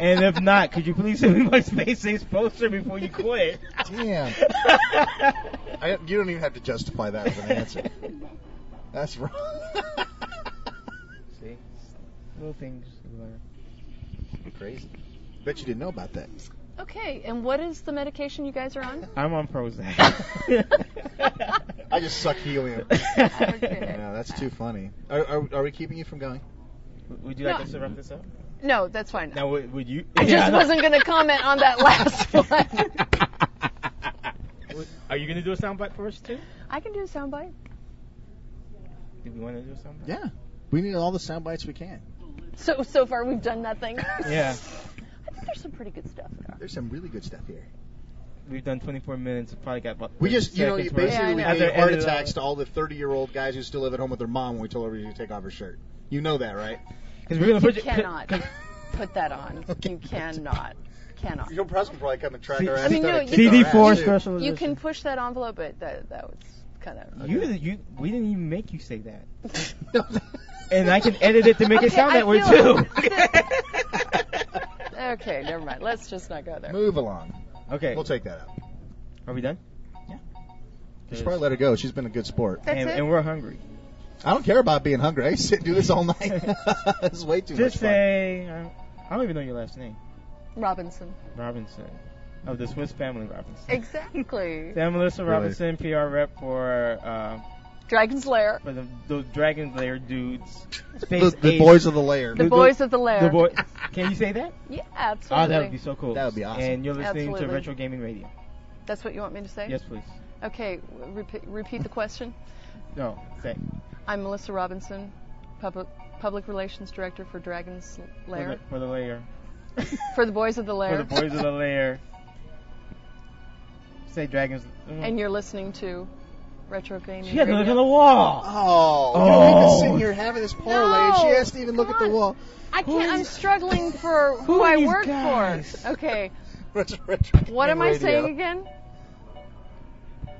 And if not, could you please send me my Space Ace poster before you quit? Damn. You don't even have to justify that with an answer. That's wrong. See? Little things you learn. Crazy. Bet you didn't know about that. Okay, and what is the medication you guys are on? I'm on Prozac. I just suck helium. Okay. No, that's too funny. Are we keeping you from going? Would you like No. us to wrap this up? No, that's fine. Now, would you? I just wasn't going to comment on that last one. Are you going to do a soundbite for us, too? I can do a soundbite. Do we want to do a soundbite? Yeah. We need all the sound bites we can. So far we've done nothing. Yeah. I think there's some pretty good stuff there. There's some really good stuff here. We've done 24 minutes. Probably got about We just, seconds basically worth. we Yeah, I know. gave heart Edit it attacks out. to all the 30-year-old guys who still live at home with their mom when we told everybody to take off her shirt. You know that, right? 'Cause we're gonna You put cannot put that on. Okay. You cannot. Cannot. Your press can probably come and track See- our ass. I mean, down no, and you- kick our CD4 ass, too. special You edition. can push that envelope, but that was kind of. We didn't even make you say that. And I can edit it to make it Okay, sound I that way feel- too. Okay, never mind. Let's just not go there. Move along. Okay. We'll take that out. Are we done? You should probably let her go. She's been a good sport. That's and, it? and we're hungry. I don't care about being hungry. I sit and do this all night. It's way too Just much fun. say, I don't even know your last name. Robinson. Robinson. Of the Swiss Family Robinson. Exactly. Sam Melissa Really? Robinson, PR rep for Dragon's Lair. For those Dragon's Lair dudes. The boys of the Lair. The boys of the Lair. Can you say that? Yeah, absolutely. Oh, that would be so cool. That would be awesome. And you're listening Absolutely. to Retro Gaming Radio. That's what you want me to say? Yes, please. Okay, repeat the question. No, say. I'm Melissa Robinson, Public Relations Director for Dragon's Lair. For the Lair. For the boys of the Lair. For the boys of the Lair. Say Dragons. And you're listening to Retro Gaming She had to Radio. look at the wall. We've been sitting here having this parlay, and she has to even look at the wall. I can't. I'm struggling for who I work for. Okay. What am I saying again?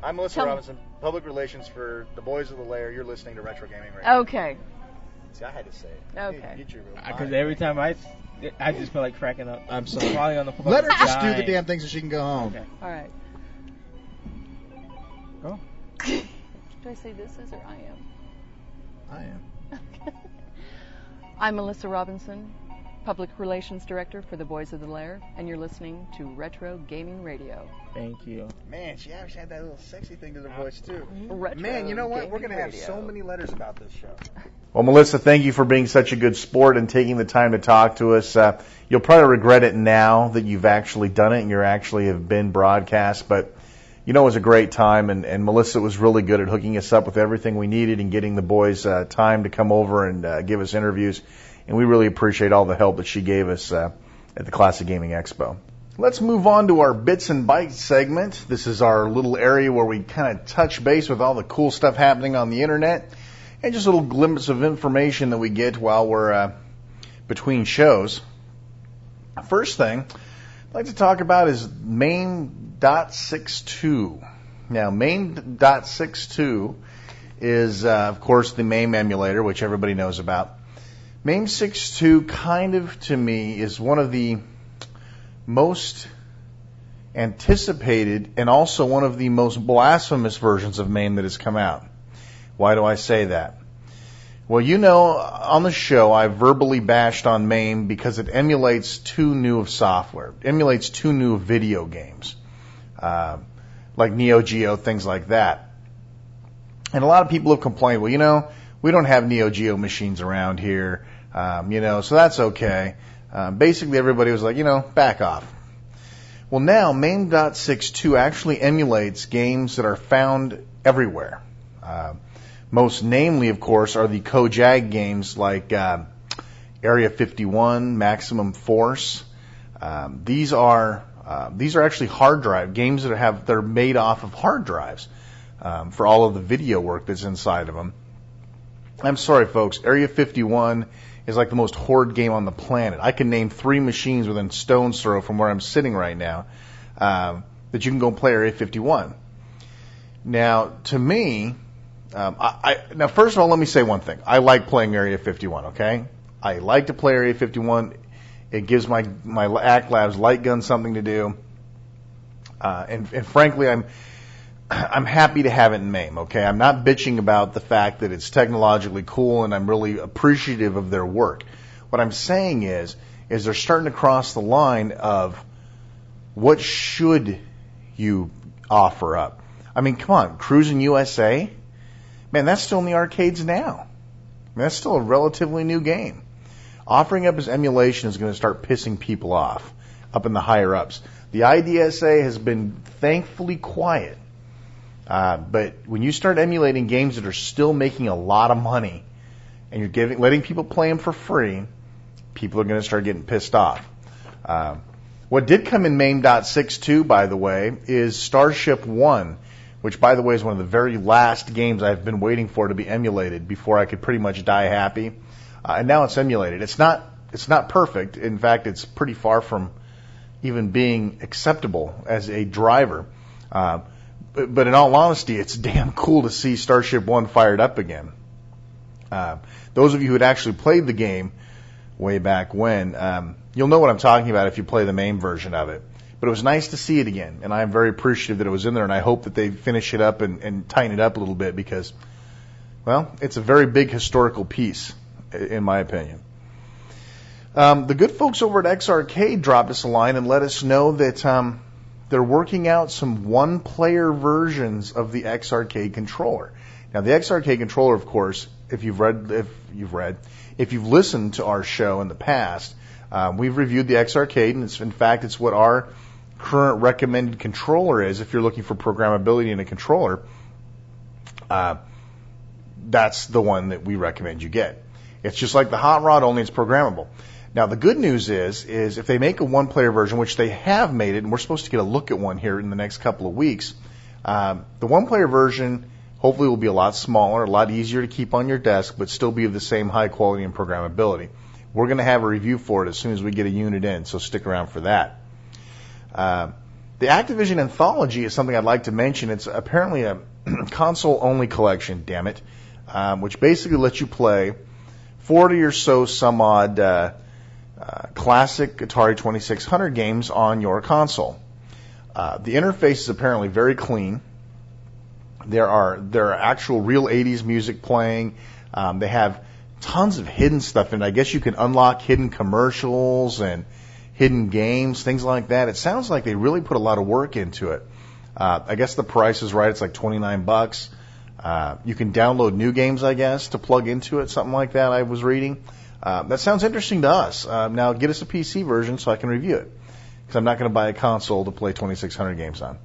I'm Melissa Tell me. Robinson, Public Relations for the Boys of the Lair. You're listening to Retro Gaming Radio. Okay. See, I had to say it. Okay. Get your real Because every time I just feel like cracking up. I'm sorry. Probably on the floor. Let her just do the dying. damn thing so she can go home. Okay. All right. Go. Do I say this is or I am? I am. I'm Melissa Robinson, Public Relations Director for the Boys of the Lair, and you're listening to Retro Gaming Radio. Thank you. Man, she actually had that little sexy thing to the voice, too. Retro Man, you know what? We're Gaming going to have Radio. so many letters about this show. Well, Melissa, thank you for being such a good sport and taking the time to talk to us. You'll probably regret it now that you've actually done it and you actually have been broadcast, but you know it was a great time, and Melissa was really good at hooking us up with everything we needed and getting the boys time to come over and give us interviews, and we really appreciate all the help that she gave us at the Classic Gaming Expo. Let's move on to our Bits and Bytes segment. This is our little area where we kind of touch base with all the cool stuff happening on the internet and just a little glimpse of information that we get while we're between shows. First thing I'd like to talk about is MAME.62. Now, MAME.62 is, of course, the MAME emulator, which everybody knows about. MAME.62 kind of, to me, is one of the most anticipated and also one of the most blasphemous versions of MAME that has come out. Why do I say that? Well, you know, on the show, I verbally bashed on MAME because it emulates too new of software. It emulates too new of video games, like Neo Geo, things like that. And a lot of people have complained, well, you know, we don't have Neo Geo machines around here, so that's okay. Basically, everybody was like, back off. Well, now, MAME.62 actually emulates games that are found everywhere. Most namely, of course, are the Kojak games like Area 51, Maximum Force. These are actually hard drive games that are made off of hard drives for all of the video work that's inside of them. I'm sorry, folks. Area 51 is like the most horrid game on the planet. I can name 3 machines within stone's throw from where I'm sitting right now that you can go play Area 51. Now, to me, now first of all, let me say one thing. I like playing Area 51. Okay, I like to play Area 51. It gives my Act Labs light gun something to do, and frankly, I'm happy to have it in MAME, okay? I'm not bitching about the fact that it's technologically cool, and I'm really appreciative of their work. What I'm saying is they're starting to cross the line of what should you offer up? I mean, come on, Cruisin' USA? Man, that's still in the arcades now. I mean, that's still a relatively new game. Offering up as emulation is going to start pissing people off up in the higher-ups. The IDSA has been thankfully quiet. But when you start emulating games that are still making a lot of money and you're letting people play them for free, people are going to start getting pissed off. What did come in MAME.62, by the way, is Starship 1, which, by the way, is one of the very last games I've been waiting for to be emulated before I could pretty much die happy. And now it's emulated. It's not perfect. In fact, it's pretty far from even being acceptable as a driver. But in all honesty, it's damn cool to see Starship 1 fired up again. Those of you who had actually played the game way back when, you'll know what I'm talking about if you play the MAME version of it. But it was nice to see it again, and I'm very appreciative that it was in there, and I hope that they finish it up and tighten it up a little bit because, well, it's a very big historical piece, in my opinion. The good folks over at X-Arcade dropped us a line and let us know that they're working out some one-player versions of the X-Arcade controller. Now, the XRK controller, of course, if you've listened to our show in the past, we've reviewed the XRK, and it's what our current recommended controller is. If you're looking for programmability in a controller, that's the one that we recommend you get. It's just like the HotRod, only it's programmable. Now, the good news is if they make a one-player version, which they have made it, and we're supposed to get a look at one here in the next couple of weeks, the one-player version hopefully will be a lot smaller, a lot easier to keep on your desk, but still be of the same high quality and programmability. We're going to have a review for it as soon as we get a unit in, so stick around for that. The Activision Anthology is something I'd like to mention. It's apparently a console-only collection, damn it, which basically lets you play 40 or so some odd classic Atari 2600 games on your console. The interface is apparently very clean. There are actual real 80s music playing. They have tons of hidden stuff, and I guess you can unlock hidden commercials and hidden games, things like that. It sounds like they really put a lot of work into it. I guess the price is right. It's like $29. You can download new games, I guess, to plug into it, something like that I was reading. That sounds interesting to us. Now, get us a PC version so I can review it, because I'm not going to buy a console to play 2600 games on.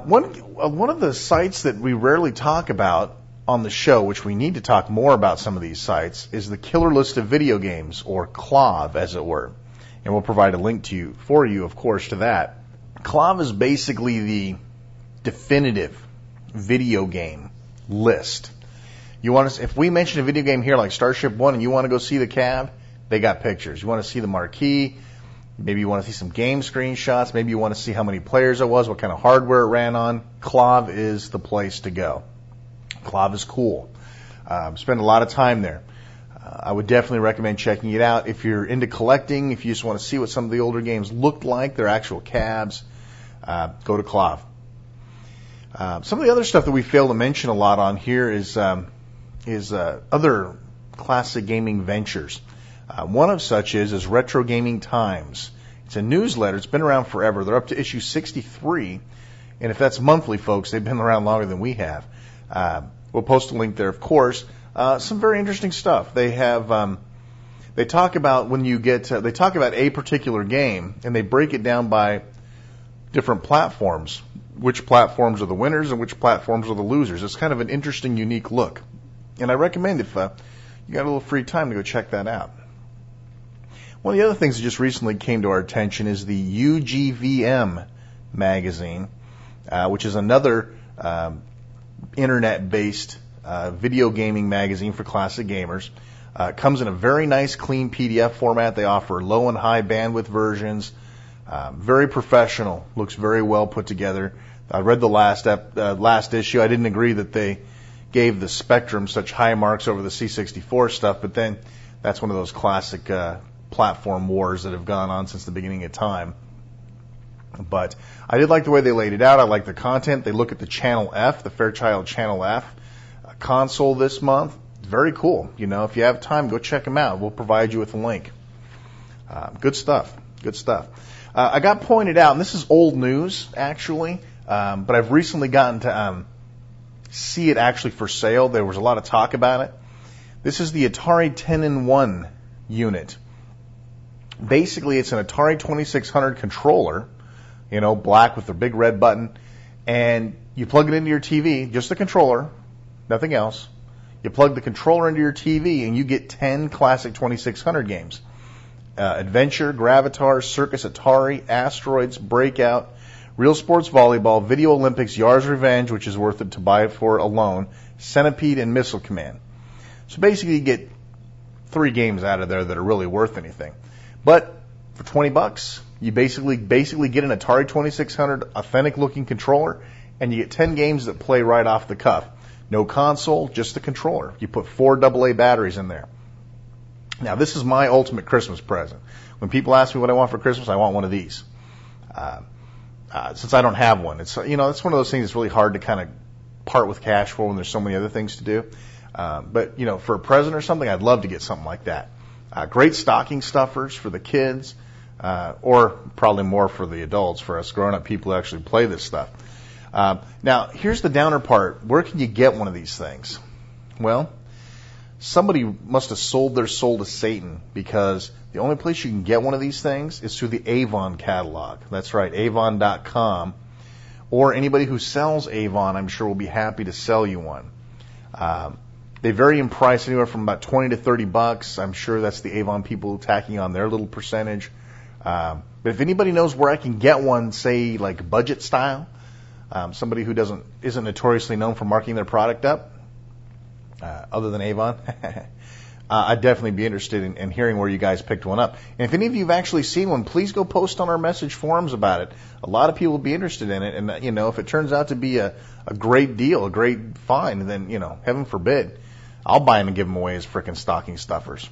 One of the sites that we rarely talk about on the show, which we need to talk more about some of these sites, is the Killer List of Video Games, or KLOV, as it were. And we'll provide a link for you, of course, to that. KLOV is basically the definitive video game list. If we mention a video game here like Starship 1 and you want to go see the cab, they got pictures. You want to see the marquee, maybe you want to see some game screenshots, maybe you want to see how many players it was, what kind of hardware it ran on, KLOV is the place to go. KLOV is cool. Spend a lot of time there. I would definitely recommend checking it out. If you're into collecting, if you just want to see what some of the older games looked like, their actual cabs, go to KLOV. Some of the other stuff that we fail to mention a lot on here is other classic gaming ventures. One of such is RetroGaming Times. It's a newsletter. It's been around forever. They're up to issue 63, and if that's monthly, folks, they've been around longer than we have. We'll post a link there, of course. Some very interesting stuff. They have they talk about they talk about a particular game, and they break it down by different platforms. Which platforms are the winners and which platforms are the losers. It's kind of an interesting, unique look. And I recommend if you got a little free time to go check that out. One of the other things that just recently came to our attention is the UGVM magazine, which is another internet-based video gaming magazine for classic gamers. It comes in a very nice, clean PDF format. They offer low and high bandwidth versions. Very professional. Looks very well put together. I read the last issue. I didn't agree that they gave the Spectrum such high marks over the C64 stuff, but then that's one of those classic platform wars that have gone on since the beginning of time. But I did like the way they laid it out. I like the content. They look at the Channel F, the Fairchild Channel F console this month. Very cool. If you have time, go check them out. We'll provide you with a link. Good stuff. Good stuff. I got pointed out, and this is old news, actually, but I've recently gotten to see it actually for sale. There was a lot of talk about it. This is the Atari 10-in-1 unit. Basically, it's an Atari 2600 controller, black with the big red button, and you plug it into your TV, just the controller, nothing else. You plug the controller into your TV, and you get 10 classic 2600 games. Adventure, Gravatar, Circus Atari, Asteroids, Breakout, Real Sports Volleyball, Video Olympics, Yar's Revenge, which is worth it to buy it for alone, Centipede, and Missile Command. So basically you get 3 games out of there that are really worth anything. But for $20, you basically get an Atari 2600 authentic-looking controller, and you get 10 games that play right off the cuff. No console, just the controller. You put 4 AA batteries in there. Now, this is my ultimate Christmas present. When people ask me what I want for Christmas, I want one of these. Since I don't have one, it's one of those things that's really hard to kind of part with cash for when there's so many other things to do. But for a present or something, I'd love to get something like that. Great stocking stuffers for the kids, or probably more for the adults, for us grown-up people who actually play this stuff. Now, here's the downer part. Where can you get one of these things? Well, somebody must have sold their soul to Satan, because the only place you can get one of these things is through the Avon catalog. That's right, avon.com. Or anybody who sells Avon, I'm sure, will be happy to sell you one. They vary in price anywhere from about $20 to $30. I'm sure that's the Avon people tacking on their little percentage. But if anybody knows where I can get one, say like budget style, somebody who isn't notoriously known for marking their product up, other than Avon, I'd definitely be interested in hearing where you guys picked one up. And if any of you have actually seen one, please go post on our message forums about it. A lot of people will be interested in it. And, if it turns out to be a great deal, a great find, then, heaven forbid, I'll buy them and give them away as frickin' stocking stuffers.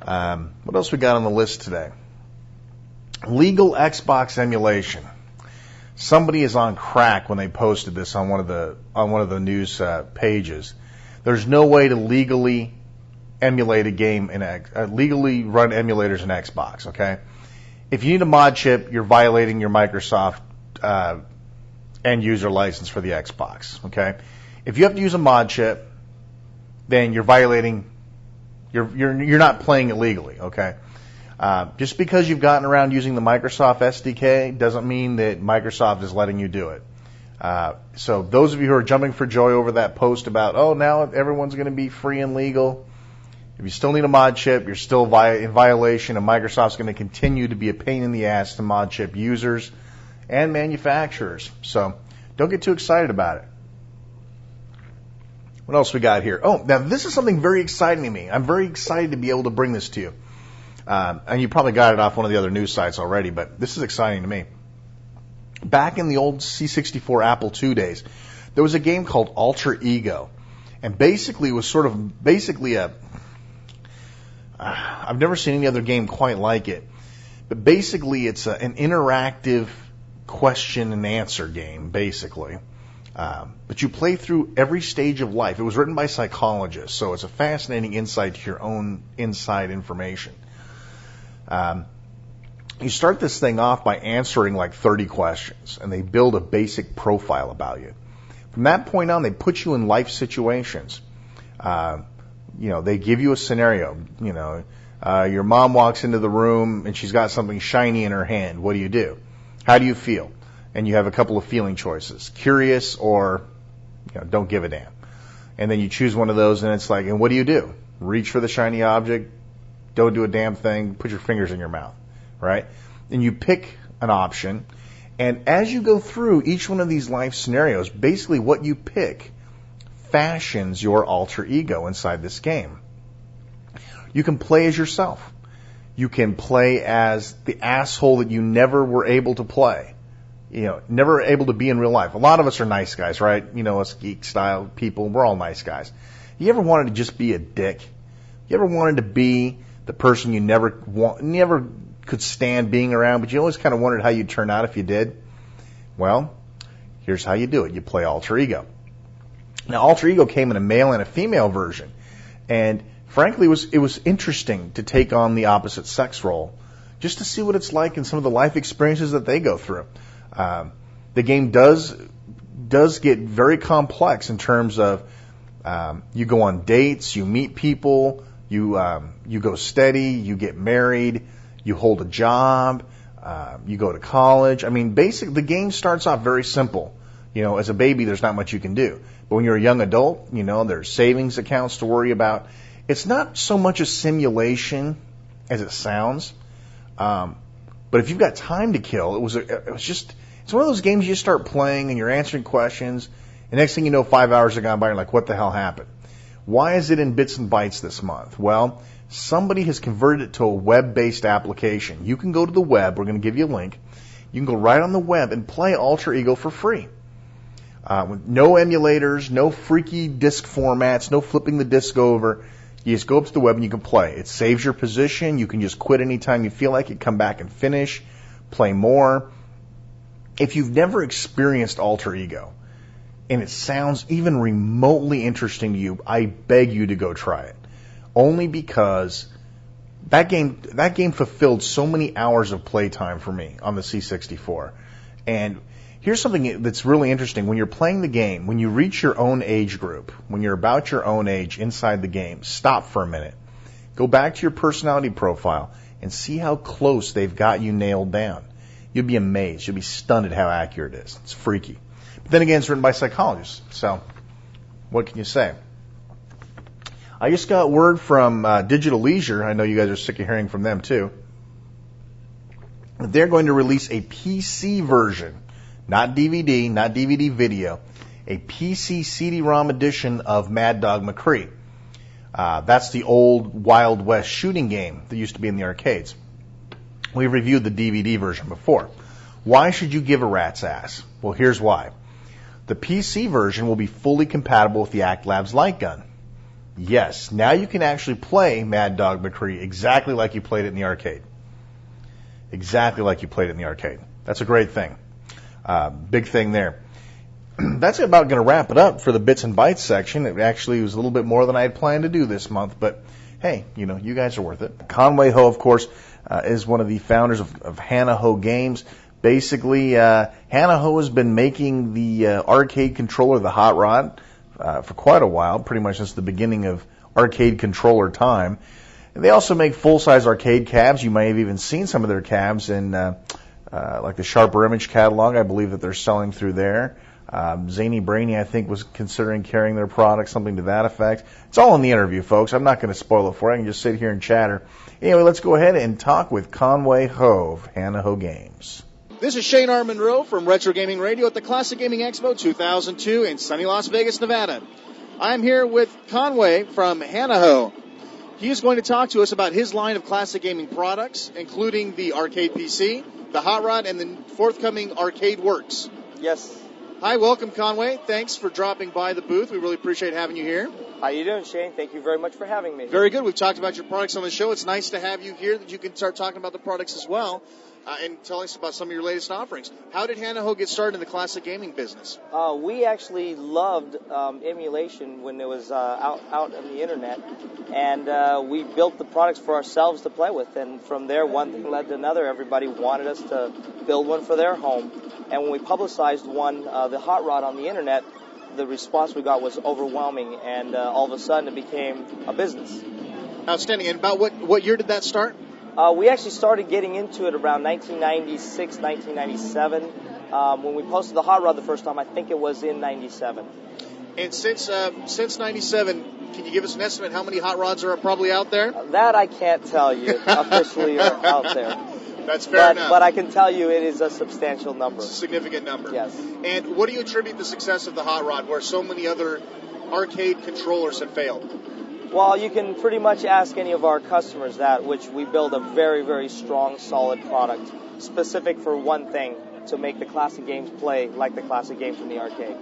What else we got on the list today? Legal Xbox emulation. Somebody is on crack when they posted this on one of the news pages. There's no way to legally emulate a game legally run emulators in Xbox. Okay, if you need a mod chip, you're violating your Microsoft end user license for the Xbox. Okay, if you have to use a mod chip, then you're violating. You're not playing it legally. Okay. Just because you've gotten around using the Microsoft SDK doesn't mean that Microsoft is letting you do it. So those of you who are jumping for joy over that post about, now everyone's going to be free and legal, if you still need a mod chip, you're still in violation, and Microsoft's going to continue to be a pain in the ass to mod chip users and manufacturers. So don't get too excited about it. What else we got here? Now this is something very exciting to me. I'm very excited to be able to bring this to you. And you probably got it off one of the other news sites already, but this is exciting to me. Back in the old C64 Apple II days, there was a game called Alter Ego. And basically, it was I've never seen any other game quite like it. But basically, it's an interactive question and answer game, basically. But you play through every stage of life. It was written by psychologists, so it's a fascinating insight to your own inside information. You start this thing off by answering like 30 questions, and they build a basic profile about you. From that point on, they put you in life situations. They give you a scenario. Your mom walks into the room and she's got something shiny in her hand. What do you do? How do you feel? And you have a couple of feeling choices: curious or don't give a damn. And then you choose one of those, and it's like, and what do you do? Reach for the shiny object. Don't do a damn thing. Put your fingers in your mouth, right? And you pick an option. And as you go through each one of these life scenarios, basically what you pick fashions your alter ego inside this game. You can play as yourself. You can play as the asshole that you never were able to play. Never able to be in real life. A lot of us are nice guys, right? Us geek style people, we're all nice guys. You ever wanted to just be a dick? You ever wanted to be the person you never could stand being around, but you always kind of wondered how you'd turn out if you did? Well, here's how you do it. You play Alter Ego. Now, Alter Ego came in a male and a female version, and frankly, it was interesting to take on the opposite sex role, just to see what it's like and some of the life experiences that they go through. The game does get very complex in terms of you go on dates, you meet people, you go steady, you get married, you hold a job, you go to college. I mean, basically, the game starts off very simple. As a baby, there's not much you can do. But when you're a young adult, there's savings accounts to worry about. It's not so much a simulation as it sounds. But if you've got time to kill, it's one of those games you just start playing and you're answering questions, and next thing you know, 5 hours have gone by and you're like, what the hell happened? Why is it in Bits and Bytes this month? Well, somebody has converted it to a web-based application. You can go to the web. We're going to give you a link. You can go right on the web and play Alter Ego for free. With no emulators, no freaky disk formats, no flipping the disk over. You just go up to the web and you can play. It saves your position. You can just quit anytime you feel like it, come back and finish, play more. If you've never experienced Alter Ego, and it sounds even remotely interesting to you, I beg you to go try it. Only because that game fulfilled so many hours of playtime for me on the C64. And Here's something that's really interesting. When you're playing the game, when you reach your own age group, when you're about your own age inside the game, stop for a minute. Go back to your personality profile and see how close they've got you nailed down. You'll be amazed. You'll be stunned at how accurate it is. It's freaky. But then again, it's written by psychologists. So what can you say? I just got word from Digital Leisure. I know you guys are sick of hearing from them, too. They're going to release a PC version, not DVD video, a PC CD-ROM edition of Mad Dog McCree. That's the old Wild West shooting game that used to be in the arcades. We've reviewed the DVD version before. Why should you give a rat's ass? Well, here's why. The PC version will be fully compatible with the Act Labs light gun. Yes, now you can actually play Mad Dog McCree exactly like you played it in the arcade. Exactly like you played it in the arcade. That's a great thing. Big thing there. That's about going to wrap it up for the Bits and Bytes section. It actually was a little bit more than I had planned to do this month, but hey, you guys are worth it. Conway Ho, of course, is one of the founders of Hanaho Games. Basically, Hanaho has been making the arcade controller, the HotRod, for quite a while, pretty much since the beginning of arcade controller time. And they also make full-size arcade cabs. You may have even seen some of their cabs in like the Sharper Image catalog, I believe, that they're selling through there. Zany Brainy, I think, was considering carrying their product, something to that effect. It's all in the interview, folks. I'm not going to spoil it for you. I can just sit here and chatter. Anyway, let's go ahead and talk with Conway Ho of Hanaho Games. This is Shane R. Monroe from Retro Gaming Radio at the Classic Gaming Expo 2002 in sunny Las Vegas, Nevada. I'm here with Conway from Hanaho. He is going to talk to us about his line of classic gaming products, including the arcade PC, the HotRod, and the forthcoming Arcade Works. Yes. Hi, welcome, Conway. Thanks for dropping by the booth. We really appreciate having you here. How you doing, Shane? Thank you very much for having me. Very good. We've talked about your products on the show. It's nice to have you here that you can start talking about the products as well and tell us about some of your latest offerings. How did Hanaho get started in the classic gaming business? We actually loved emulation when it was out on the internet, and we built the products for ourselves to play with. And from there, one thing led to another. Everybody wanted us to build one for their home. And when we publicized one, the HotRod, on the internet, the response we got was overwhelming, and all of a sudden it became a business. Outstanding. And about what year did that start? We actually started getting into it around 1996, 1997. When we posted the HotRod the first time, I think it was in 97. And since 97, can you give us an estimate how many HotRods are probably out there? That I can't tell you officially out there. That's fair enough. But I can tell you it is a substantial number. It's a significant number. Yes. And what do you attribute the success of the HotRod, where so many other arcade controllers have failed? Well, you can pretty much ask any of our customers that, which we build a very, very strong, solid product, specific for one thing, to make the classic games play like the classic games from the arcade.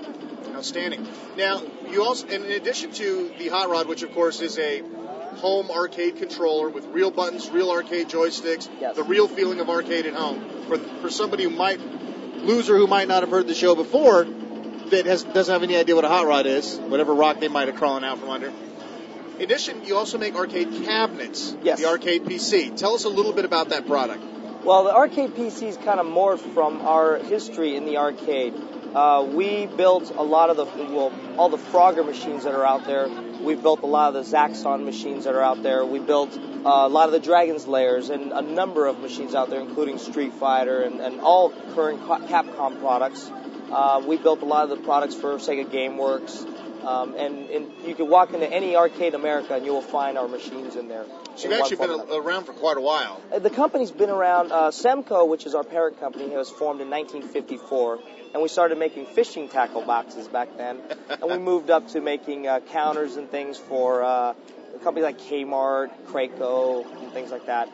Outstanding. Now, you also, in addition to the HotRod, which of course is a home arcade controller with real buttons, real arcade joysticks, yes, the real feeling of arcade at home, for somebody who might not have heard the show before, that doesn't have any idea what a HotRod is, whatever rock they might have crawling out from under. In addition, you also make arcade cabinets, yes, the arcade PC. Tell us a little bit about that product. Well, the arcade PC is kind of morphed from our history in the arcade. We built a lot of all the Frogger machines that are out there. We built a lot of the Zaxxon machines that are out there. We built a lot of the Dragon's Lairs and a number of machines out there, including Street Fighter and all current Capcom products. We built a lot of the products for Sega GameWorks. And you can walk into any arcade in America and you will find our machines in there. So you've actually been around for quite a while. The company's been around. Semco, which is our parent company, was formed in 1954, and we started making fishing tackle boxes back then. And we moved up to making counters and things for companies like Kmart, Kraco, and things like that.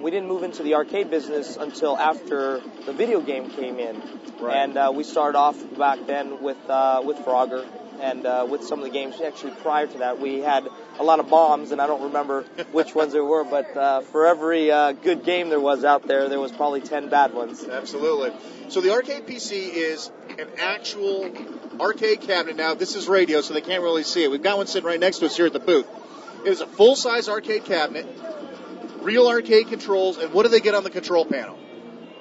We didn't move into the arcade business until after the video game came in. Right. And we started off back then with Frogger. And with some of the games, actually prior to that, we had a lot of bombs, and I don't remember which ones there were, but for every good game there was out there, there was probably 10 bad ones. Absolutely. So the arcade PC is an actual arcade cabinet. Now, this is radio, so they can't really see it. We've got one sitting right next to us here at the booth. It is a full-size arcade cabinet, real arcade controls, and what do they get on the control panel?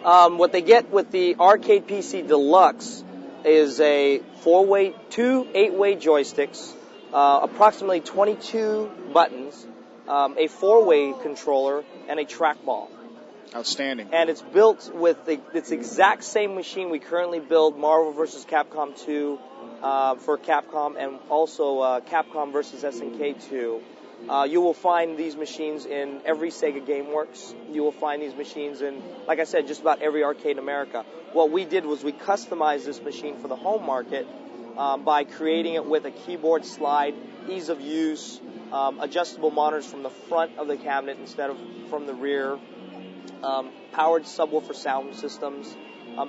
What they get with the Arcade PC Deluxe is a 4-way, 2 8-way joysticks, approximately 22 buttons, a 4-way controller, and a trackball. Outstanding. And it's built with it's exact same machine we currently build Marvel vs. Capcom 2 for Capcom, and also Capcom vs. SNK 2. You will find these machines in every Sega GameWorks. You will find these machines in, like I said, just about every arcade in America. What we did was we customized this machine for the home market by creating it with a keyboard slide, ease of use, adjustable monitors from the front of the cabinet instead of from the rear, powered subwoofer sound systems.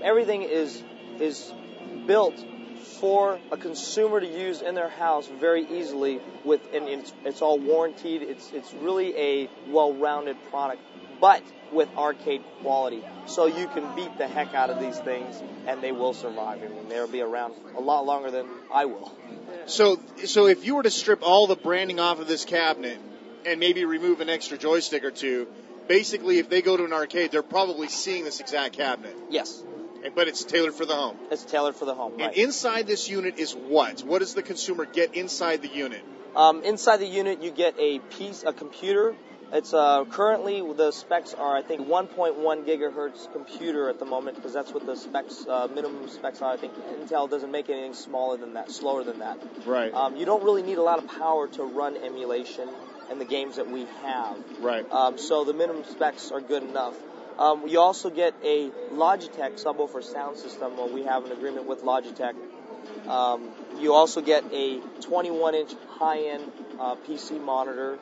Everything is built for a consumer to use in their house very easily. And it's all warranted. It's really a well-rounded product, but with arcade quality. So you can beat the heck out of these things, and they will survive. I mean, they'll be around a lot longer than I will. So if you were to strip all the branding off of this cabinet and maybe remove an extra joystick or two, basically if they go to an arcade, they're probably seeing this exact cabinet. Yes. But it's tailored for the home. It's tailored for the home, right. And inside this unit is what? What does the consumer get inside the unit? Inside the unit, you get a computer. It's currently the specs are, I think, 1.1 gigahertz computer at the moment, because that's what the specs, minimum specs are. I think Intel doesn't make anything slower than that. Right. You don't really need a lot of power to run emulation in the games that we have. Right. So the minimum specs are good enough. You also get a Logitech subwoofer sound system. We have an agreement with Logitech. You also get a 21-inch high-end PC monitor.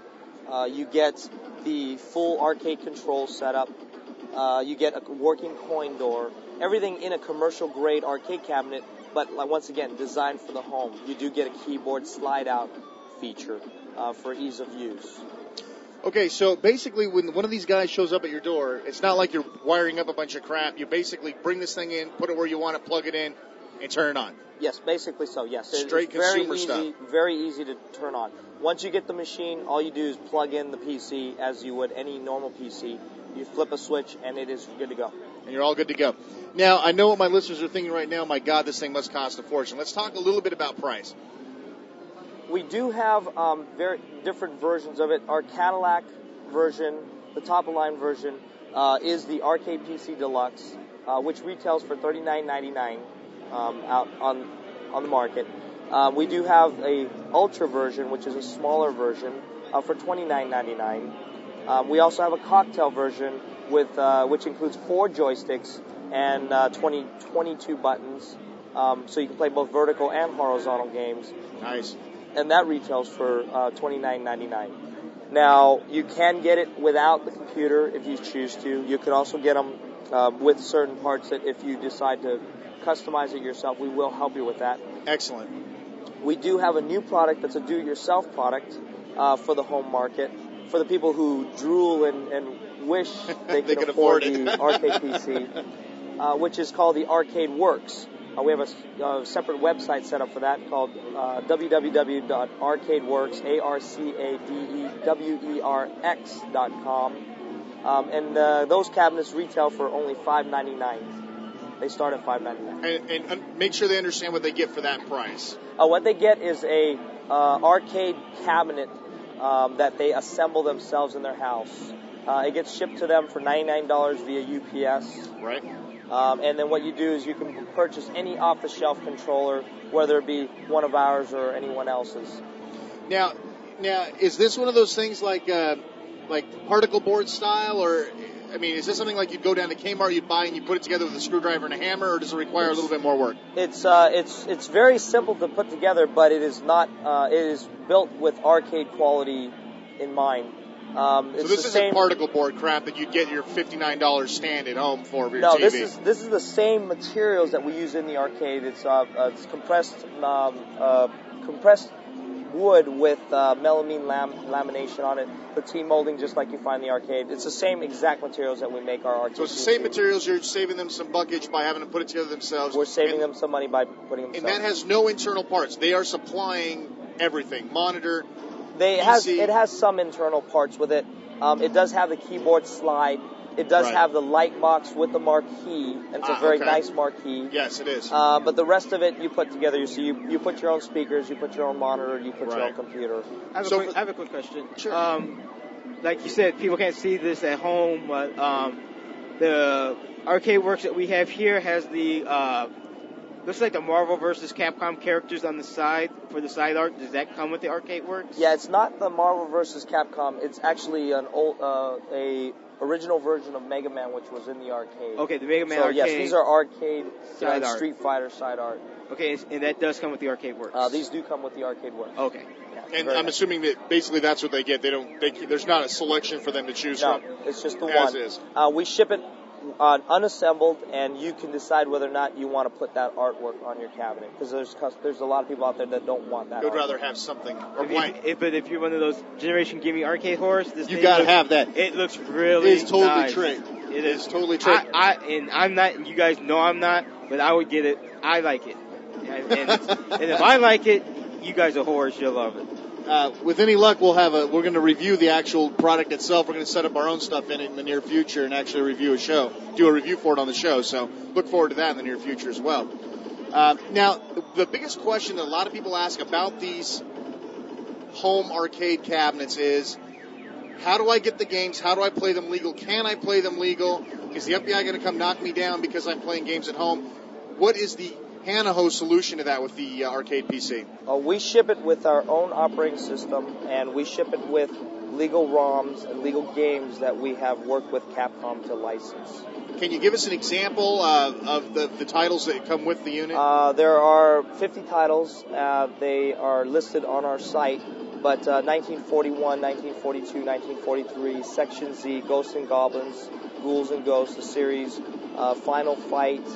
You get the full arcade control setup. You get a working coin door. Everything in a commercial-grade arcade cabinet, but once again, designed for the home. You do get a keyboard slide-out feature for ease of use. Okay, so basically when one of these guys shows up at your door, it's not like you're wiring up a bunch of crap. You basically bring this thing in, put it where you want it, plug it in, and turn it on. Yes, basically so, yes. Straight consumer stuff. Very easy to turn on. Once you get the machine, all you do is plug in the PC as you would any normal PC. You flip a switch, and it is good to go. And you're all good to go. Now, I know what my listeners are thinking right now. My God, this thing must cost a fortune. Let's talk a little bit about price. We do have very different versions of it. Our Cadillac version, the top-of-line version, is the Arcade PC Deluxe, which retails for $39.99 out on the market. We do have a Ultra version, which is a smaller version, for $29.99. We also have a cocktail version with which includes 4 joysticks and 22 buttons, so you can play both vertical and horizontal games. Nice. And that retails for $29.99. Now, you can get it without the computer if you choose to. You can also get them with certain parts that if you decide to customize it yourself, we will help you with that. Excellent. We do have a new product that's a do-it-yourself product for the home market, for the people who drool and wish they could afford the Arcade PC, which is called the Arcade Works. We have a separate website set up for that called www.arcadeworks, ARCADEWERX.com. And those cabinets retail for only $5.99. They start at $5.99. And make sure they understand what they get for that price. What they get is a arcade cabinet that they assemble themselves in their house. It gets shipped to them for $99 via UPS. Right. And then what you do is you can purchase any off-the-shelf controller, whether it be one of ours or anyone else's. Now, is this one of those things like particle board style, or I mean, is this something like you'd go down to Kmart, you'd buy and you put it together with a screwdriver and a hammer, or does it require a little bit more work? It's very simple to put together, but it is not. It is built with arcade quality in mind. So this isn't particle board crap that you'd get your $59 stand at home for your TV. No, this is the same materials that we use in the arcade. It's compressed wood with melamine lamination on it. The T-molding just like you find in the arcade. It's the same exact materials that we make our arcade. So it's the same materials. You're saving them some buckage by having to put it together themselves. We're saving them some money by putting them. And that has no internal parts. They are supplying everything. Monitor. It has some internal parts with it. It does have the keyboard slide. It does Right. have the light box with the marquee, and it's a very okay. nice marquee. Yes, it is. But the rest of it you put together. So you put your own speakers, you put your own monitor, you put your Right. own computer. I have a quick question. Sure. Like you said, people can't see this at home, but the arcade works that we have here has the looks like the Marvel vs. Capcom characters on the side for the side art. Does that come with the arcade works? Yeah, it's not the Marvel vs. Capcom. It's actually an old, a original version of Mega Man, which was in the arcade. Okay, the Mega Man so arcade. yes, these are arcade Side art. Street Fighter side art. Okay, and that does come with the arcade works. These do come with the arcade works. Okay. Yeah, And very I'm nice. assuming that basically that's what they get. There's not a selection for them to choose No, from. it's just the As one. is. We ship it unassembled, and you can decide whether or not you want to put that artwork on your cabinet. Because there's a lot of people out there that don't want that. They'd artwork. rather have something or blank. But if you're one of those Generation Gimme arcade whores, this You thing gotta looks- have that. It looks really It's totally nice. trick. It is totally trick. And I'm not. You guys know I'm not, but I would get it. I like it, and if I like it, you guys are whores. You'll love it. With any luck, we're going to review the actual product itself. We're going to set up our own stuff in it in the near future and actually do a review for it on the show. So look forward to that in the near future as well. Now, the biggest question that a lot of people ask about these home arcade cabinets is, how do I get the games? How do I play them legal? Can I play them legal? Is the FBI going to come knock me down because I'm playing games at home? What is the Hanaho solution to that with the arcade PC? We ship it with our own operating system, and we ship it with legal ROMs and legal games that we have worked with Capcom to license. Can you give us an example of the titles that come with the unit? There are 50 titles. They are listed on our site, but 1941, 1942, 1943, Section Z, Ghosts and Goblins, Ghouls and Ghosts, the series, Final Fight,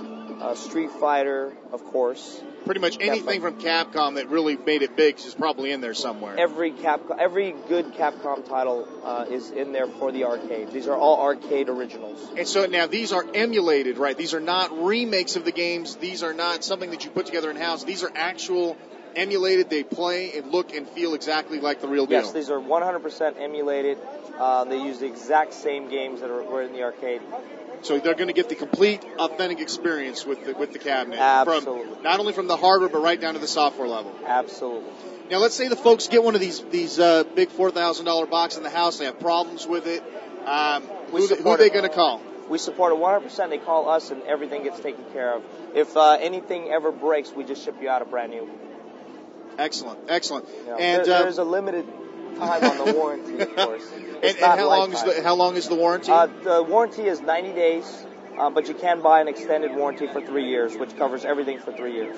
Street Fighter, of course. Pretty much anything from Capcom that really made it big is probably in there somewhere. Every good Capcom title is in there for the arcade. These are all arcade originals. And so now these are emulated, right? These are not remakes of the games. These are not something that you put together in-house. These are actual emulated. They play and look and feel exactly like the real deal. Yes, these are 100% emulated. They use the exact same games that were in the arcade. So they're going to get the complete, authentic experience with the cabinet. Absolutely. Not only from the hardware, but right down to the software level. Absolutely. Now, let's say the folks get one of these big $4,000 boxes in the house. They have problems with it. Who are they going to call? We support it 100%. They call us, and everything gets taken care of. If anything ever breaks, we just ship you out a brand new. Excellent, excellent. You know, And there's a limited time on the warranty, of course. And how long is the warranty? The warranty is 90 days, but you can buy an extended warranty for 3 years, which covers everything for 3 years.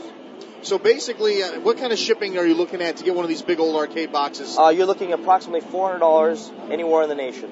So basically, what kind of shipping are you looking at to get one of these big old arcade boxes? You're looking at approximately $400 anywhere in the nation,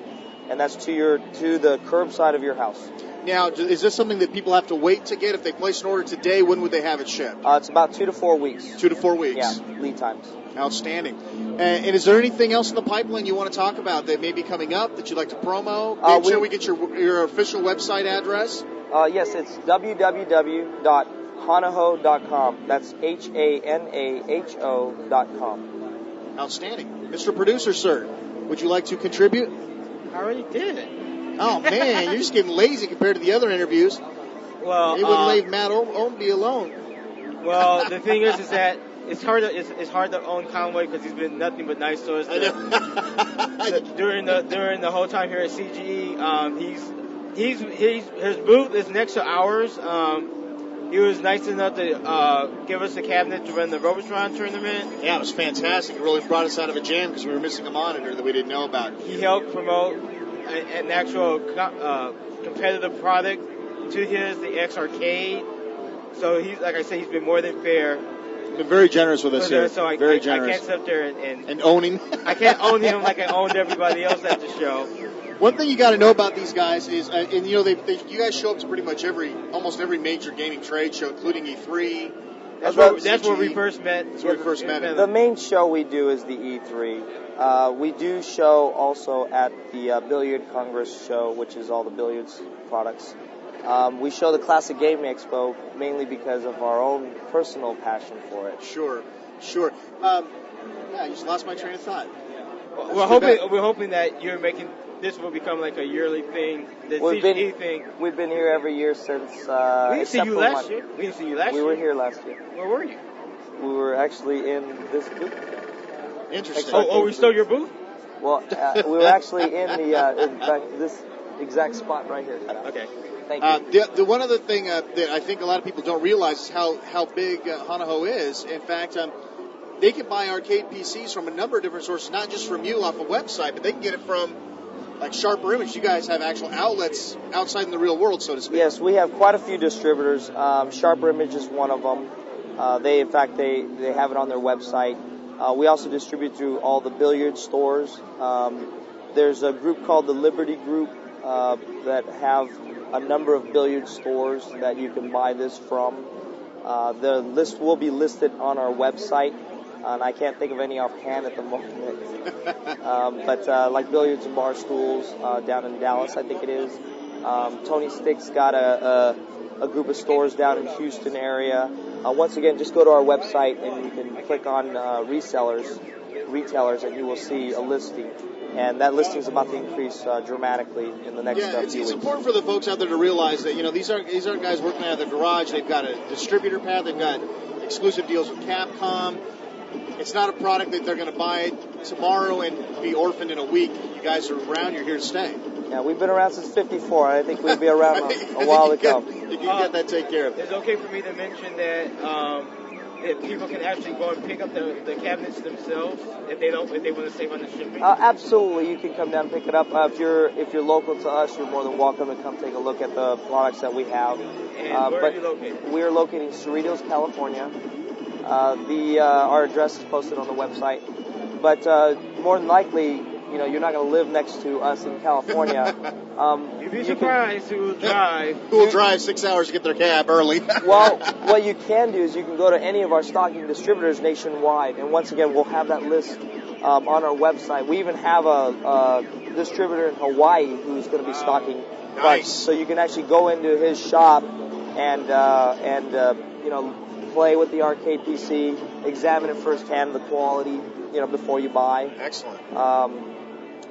and that's to the curbside of your house. Now, is this something that people have to wait to get? If they place an order today, when would they have it shipped? It's about 2 to 4 weeks. 2 to 4 weeks. Yeah, lead times. Outstanding. And is there anything else in the pipeline you want to talk about that may be coming up that you'd like to promo? Shall we get your official website address? Yes, it's www.hanaho.com. That's HANAHO.com. Outstanding. Mr. Producer, sir, would you like to contribute? I already did. Oh, man, you're just getting lazy compared to the other interviews. Well, They wouldn't leave Matt Oldby alone. Well, the thing is that it's hard to own Conway because he's been nothing but nice to us. During the whole time here at CGE, his booth is next to ours. He was nice enough to give us a cabinet to run the Robotron tournament. Yeah, it was fantastic. It really brought us out of a jam because we were missing a monitor that we didn't know about. He helped promote an actual competitive product to the X Arcade. So he's, like I said, he's been more than fair. Been very generous with us here. So very generous. I can't sit up there and own him. I can't own him like I owned everybody else at the show. One thing you got to know about these guys is, and you know, you guys show up to pretty much almost every major gaming trade show, including E3. That's where we first met. That's where we first met. The main show we do is the E3. We do show also at the Billiard Congress show, which is all the billiards products. We show the Classic Game Expo mainly because of our own personal passion for it. Sure. Yeah, I just lost my train of thought. We're hoping that you're making this will become like a yearly thing, the We've CGE thing. We've been here every year since. We didn't see except you for last one. year. We didn't see you last year. We were here last year. Where were you? We were actually in this booth. Interesting. Oh, we stole your booth? Well, we were actually in this exact spot right here. Okay. Thank you. The one other thing that I think a lot of people don't realize is how big Hanaho is. In fact, they can buy arcade PCs from a number of different sources, not just from you off a website, but they can get it from like Sharper Image. You guys have actual outlets outside in the real world, so to speak. Yes, we have quite a few distributors. Sharper Image is one of them. They have it on their website. We also distribute through all the billiard stores. There's a group called the Liberty Group that have a number of billiard stores that you can buy this from. The list will be listed on our website, and I can't think of any offhand at the moment. But like Billiards and Bar Stools down in Dallas, I think it is. Tony Stick's got a group of stores down in Houston area. Once again, just go to our website and you can click on retailers, and you will see a listing. And that listing is about to increase dramatically in the next few weeks. It's important for the folks out there to realize that these aren't guys working out of their garage. They've got a distributor path. They've got exclusive deals with Capcom. It's not a product that they're going to buy tomorrow and be orphaned in a week. You guys are around. You're here to stay. Yeah, we've been around since '54. I think we'll be around a while to come. You can get that taken care of. It's okay for me to mention that if people can actually go and pick up the cabinets themselves if they want to save on the shipping. Absolutely, you can come down and pick it up. If you're local to us, you're more than welcome to come take a look at the products that we have. And where are you located? We're located in Cerritos, California. Our address is posted on the website. But more than likely, you're not going to live next to us in California. You'd be surprised who will drive. Who will drive 6 hours to get their cab early? Well, what you can do is you can go to any of our stocking distributors nationwide, and once again, we'll have that list on our website. We even have a distributor in Hawaii who's going to be stocking parts, so you can actually go into his shop and play with the arcade PC, examine it firsthand, the quality, before you buy. Excellent.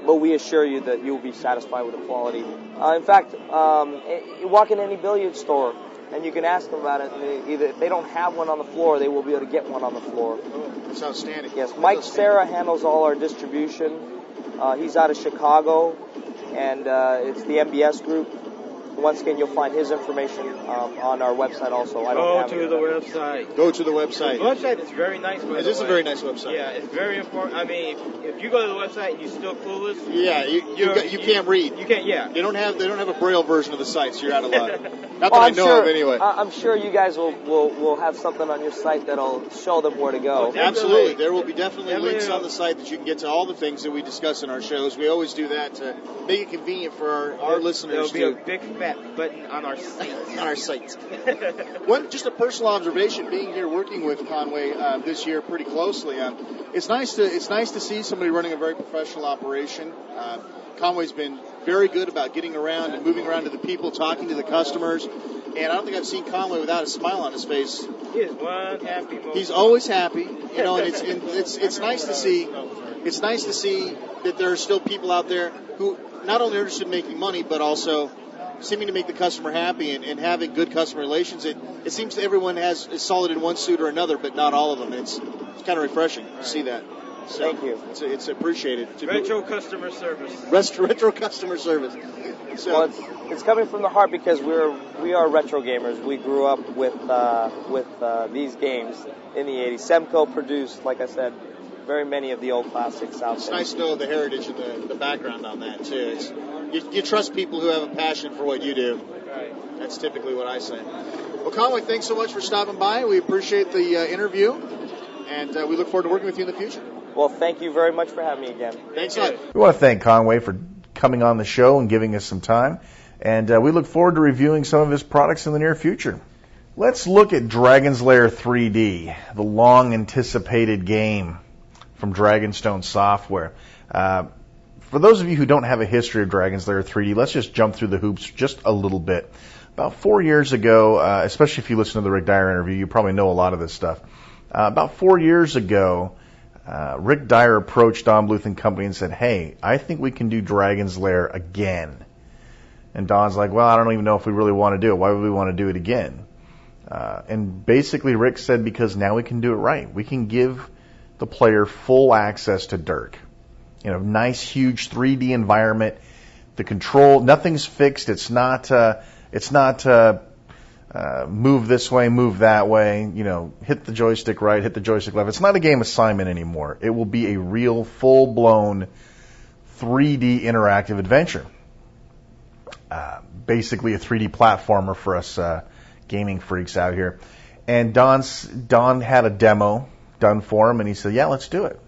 But we assure you that you'll be satisfied with the quality. In fact, you walk in any billiard store and you can ask them about it. And either if they don't have one on the floor, they will be able to get one on the floor. That's outstanding. Yes, Mike Serra handles all our distribution. He's out of Chicago, and it's the MBS group. Once again, you'll find his information on our website also. Go to the website. Go to the website. The website is very nice, by the way. It is a very nice website. Yeah, it's very important. I mean, if you go to the website and you're still clueless, yeah, you can't read. You can't. Yeah. They don't have a Braille version of the site, so you're out of luck. Not that I know of, anyway. I'm sure you guys will have something on your site that'll show them where to go. Oh, absolutely. There will be definitely links on the site that you can get to all the things that we discuss in our shows. We always do that to make it convenient for our listeners. There'll be a big fat button on our site. On our site. Just a personal observation, being here working with Conway this year pretty closely. It's nice to see somebody running a very professional operation. Conway's been very good about getting around and moving around to the people, talking to the customers. And I don't think I've seen Conway without a smile on his face. He is one happy moment. He's always happy, and it's nice to see. It's nice to see that there are still people out there who not only are interested in making money, but also seeming to make the customer happy and having good customer relations. It seems that everyone is solid in one suit or another, but not all of them. It's kind of refreshing to see that. So thank you. It's appreciated. Retro customer service. Retro customer service. So it's coming from the heart because we are retro gamers. We grew up with these games in the 80s. Semco produced, like I said, very many of the old classics out there. It's nice to know the heritage and the background on that too. You trust people who have a passion for what you do. Right. That's typically what I say. Well, Conway, thanks so much for stopping by. We appreciate the interview, and we look forward to working with you in the future. Well, thank you very much for having me again. Thanks a lot. We want to thank Conway for coming on the show and giving us some time, and we look forward to reviewing some of his products in the near future. Let's look at Dragon's Lair 3D, the long-anticipated game from Dragonstone Software. For those of you who don't have a history of Dragon's Lair 3D, let's just jump through the hoops just a little bit. About 4 years ago, especially if you listen to the Rick Dyer interview, you probably know a lot of this stuff. About 4 years ago, Rick Dyer approached Don Bluth and Company and said, hey, I think we can do Dragon's Lair again. And Don's like, well, I don't even know if we really want to do it. Why would we want to do it again? And basically Rick said, because now we can do it right. We can give the player full access to Dirk. You know, nice, huge 3D environment. The control, nothing's fixed. It's not move this way, move that way, you know, hit the joystick right, hit the joystick left. It's not a game of Simon anymore. It will be a real, full-blown 3D interactive adventure. Basically a 3D platformer for us gaming freaks out here. And Don had a demo done for him, and he said, yeah, let's do it.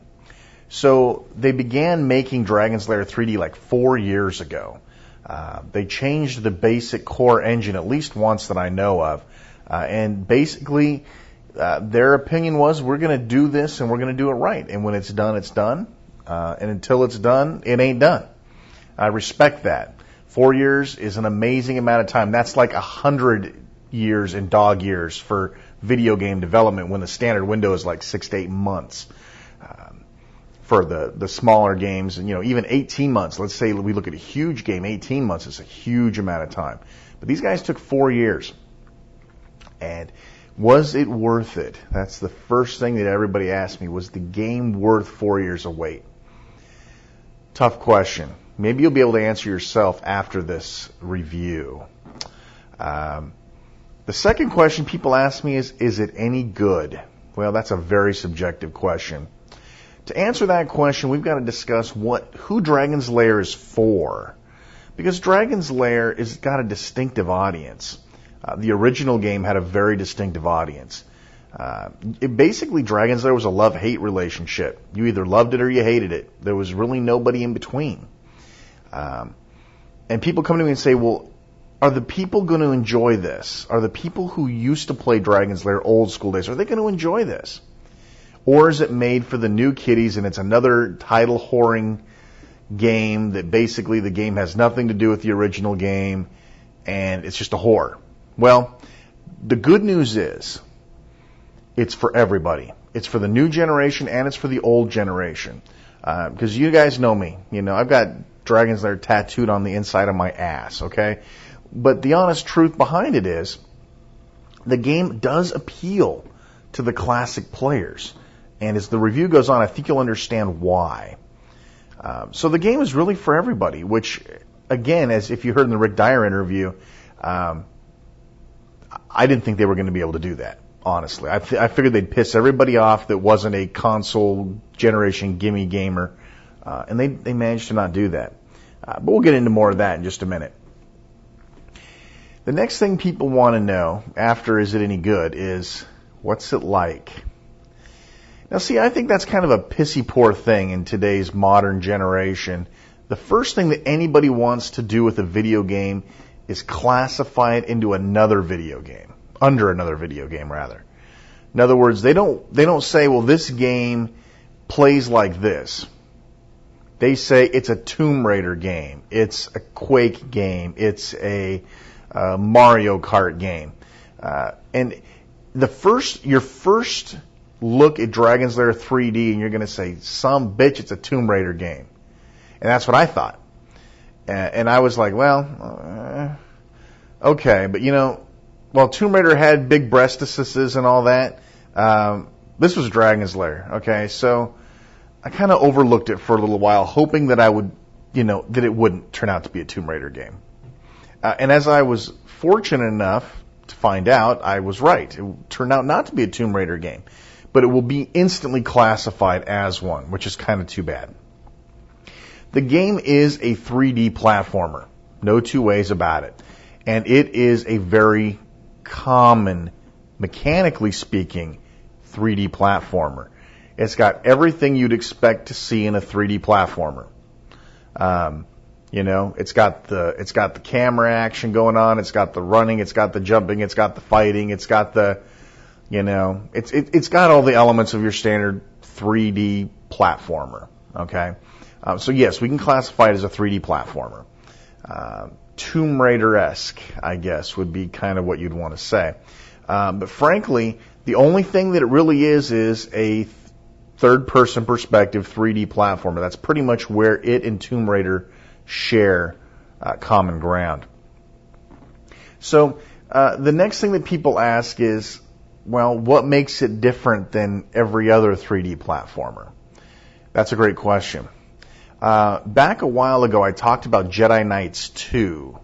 So they began making Dragon's Lair 3D like 4 years ago. They changed the basic core engine at least once that I know of. And basically, their opinion was, we're going to do this and we're going to do it right. And when it's done, it's done. And until it's done, it ain't done. I respect that. 4 years is an amazing amount of time. That's like 100 years in dog years for video game development when the standard window is like 6 to 8 months. For the smaller games, and, you know, even 18 months. Let's say we look at a huge game, 18 months is a huge amount of time. But these guys took 4 years. And was it worth it? That's the first thing that everybody asked me. Was the game worth 4 years of wait? Tough question. Maybe you'll be able to answer yourself after this review. The second question people ask me is it any good? Well, that's a very subjective question. To answer that question, we've got to discuss who Dragon's Lair is for. Because Dragon's Lair has got a distinctive audience. The original game had a very distinctive audience. Basically, Dragon's Lair was a love-hate relationship. You either loved it or you hated it. There was really nobody in between. And people come to me and say, well, are the people going to enjoy this? Are the people who used to play Dragon's Lair old school days, are they going to enjoy this? Or is it made for the new kiddies and it's another title whoring game that basically the game has nothing to do with the original game and it's just a whore? Well, the good news is it's for everybody. It's for the new generation and it's for the old generation. Because you guys know me. You know, I've got Dragon's Lair tattooed on the inside of my ass, okay? But the honest truth behind it is the game does appeal to the classic players. And as the review goes on, I think you'll understand why. So the game is really for everybody, which, again, as if you heard in the Rick Dyer interview, I didn't think they were going to be able to do that, honestly. I figured they'd piss everybody off that wasn't a console generation gimme gamer, and they managed to not do that. But we'll get into more of that in just a minute. The next thing people want to know after is it any good is, what's it like? Now, see, I think that's kind of a pissy poor thing in today's modern generation. The first thing that anybody wants to do with a video game is classify it into another video game, under another video game, rather. In other words, they don't say, well, this game plays like this. They say it's a Tomb Raider game, it's a Quake game, it's a Mario Kart game, and your first look at Dragon's Lair 3D and you're going to say, some bitch, it's a Tomb Raider game. And that's what I thought. And I was like, well, okay. But, you know, while Tomb Raider had big breastises and all that, this was Dragon's Lair, okay? So I kind of overlooked it for a little while, hoping that that it wouldn't turn out to be a Tomb Raider game. And as I was fortunate enough to find out, I was right. It turned out not to be a Tomb Raider game. But it will be instantly classified as one, which is kind of too bad. The game is a 3D platformer. No two ways about it. And it is a very common, mechanically speaking, 3D platformer. It's got everything you'd expect to see in a 3D platformer. It's got the camera action going on. It's got the running. It's got the jumping. It's got the fighting. It's got it's got all the elements of your standard 3D platformer. Okay, so yes, we can classify it as a 3D platformer. Tomb Raider-esque, I guess, would be kind of what you'd want to say. But frankly, the only thing that it really is a third-person perspective 3D platformer. That's pretty much where it and Tomb Raider share common ground. So the next thing that people ask is, well, what makes it different than every other 3D platformer? That's a great question. Back a while ago, I talked about Jedi Knights 2.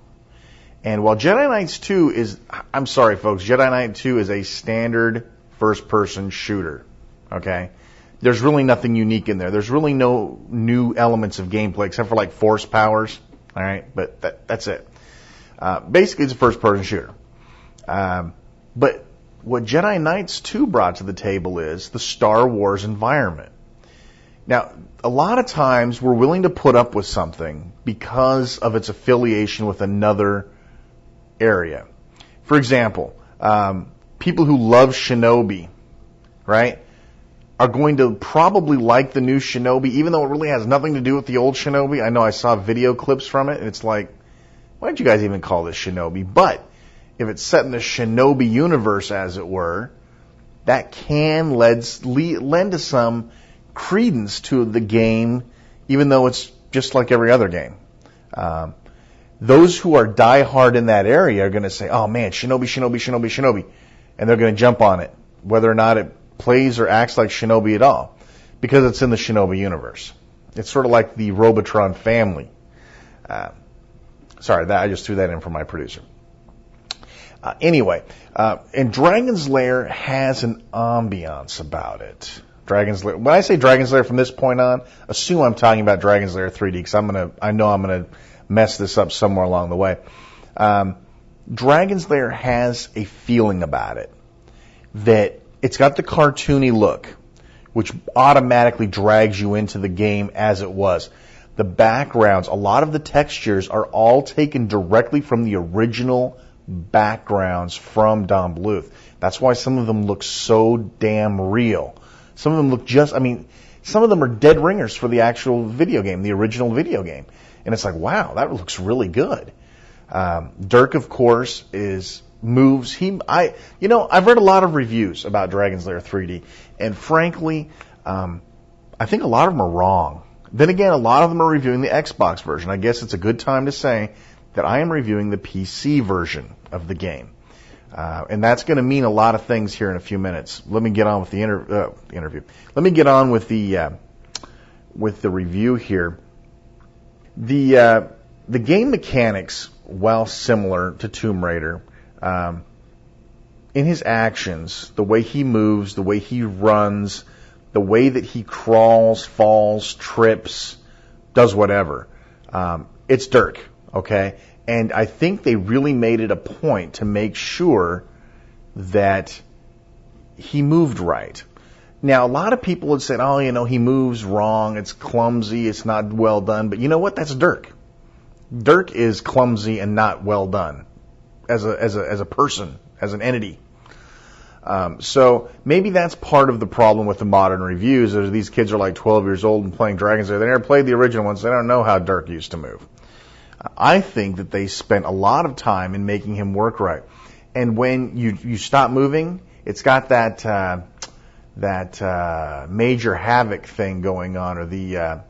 And while Jedi Knights 2 is, I'm sorry folks, Jedi Knight 2 is a standard first-person shooter, okay? There's really nothing unique in there. There's really no new elements of gameplay except for like force powers, all right? But that's it. Basically, it's a first-person shooter. But what Jedi Knights 2 brought to the table is the Star Wars environment. Now, a lot of times we're willing to put up with something because of its affiliation with another area. For example, people who love Shinobi, right, are going to probably like the new Shinobi, even though it really has nothing to do with the old Shinobi. I know I saw video clips from it, and it's like, why did you guys even call this Shinobi? But if it's set in the Shinobi universe, as it were, that can lend to some credence to the game, even though it's just like every other game. Those who are diehard in that area are going to say, oh man, Shinobi, Shinobi, Shinobi, Shinobi. And they're going to jump on it, whether or not it plays or acts like Shinobi at all, because it's in the Shinobi universe. It's sort of like the Robotron family. Sorry, I just threw that in for my producer. Anyway, and Dragon's Lair has an ambiance about it. Dragon's Lair. When I say Dragon's Lair from this point on, assume I'm talking about Dragon's Lair 3D, because I know I'm gonna mess this up somewhere along the way. Dragon's Lair has a feeling about it that it's got the cartoony look, which automatically drags you into the game as it was. The backgrounds, a lot of the textures are all taken directly from the original backgrounds from Don Bluth. That's why some of them look so damn real. Some of them look some of them are dead ringers for the actual video game, the original video game. And it's like, wow, that looks really good. Dirk, of course, moves. I've read a lot of reviews about Dragon's Lair 3D, and frankly, I think a lot of them are wrong. Then again, a lot of them are reviewing the Xbox version. I guess it's a good time to say that I am reviewing the PC version of the game. And that's going to mean a lot of things here in a few minutes. Let me get on with the interview. Let me get on with the review here. The game mechanics, while similar to Tomb Raider, in his actions, the way he moves, the way he runs, the way that he crawls, falls, trips, does whatever, it's Dirk, okay? And I think they really made it a point to make sure that he moved right. Now, a lot of people would say, he moves wrong, it's clumsy, it's not well done. But you know what? That's Dirk. Dirk is clumsy and not well done as a person, as an entity. So maybe that's part of the problem with the modern reviews, is these kids are like 12 years old and playing Dragon's Lair. They never played the original ones. They don't know how Dirk used to move. I think that they spent a lot of time in making him work right. And when you stop moving, it's got that Major Havoc thing going on, or the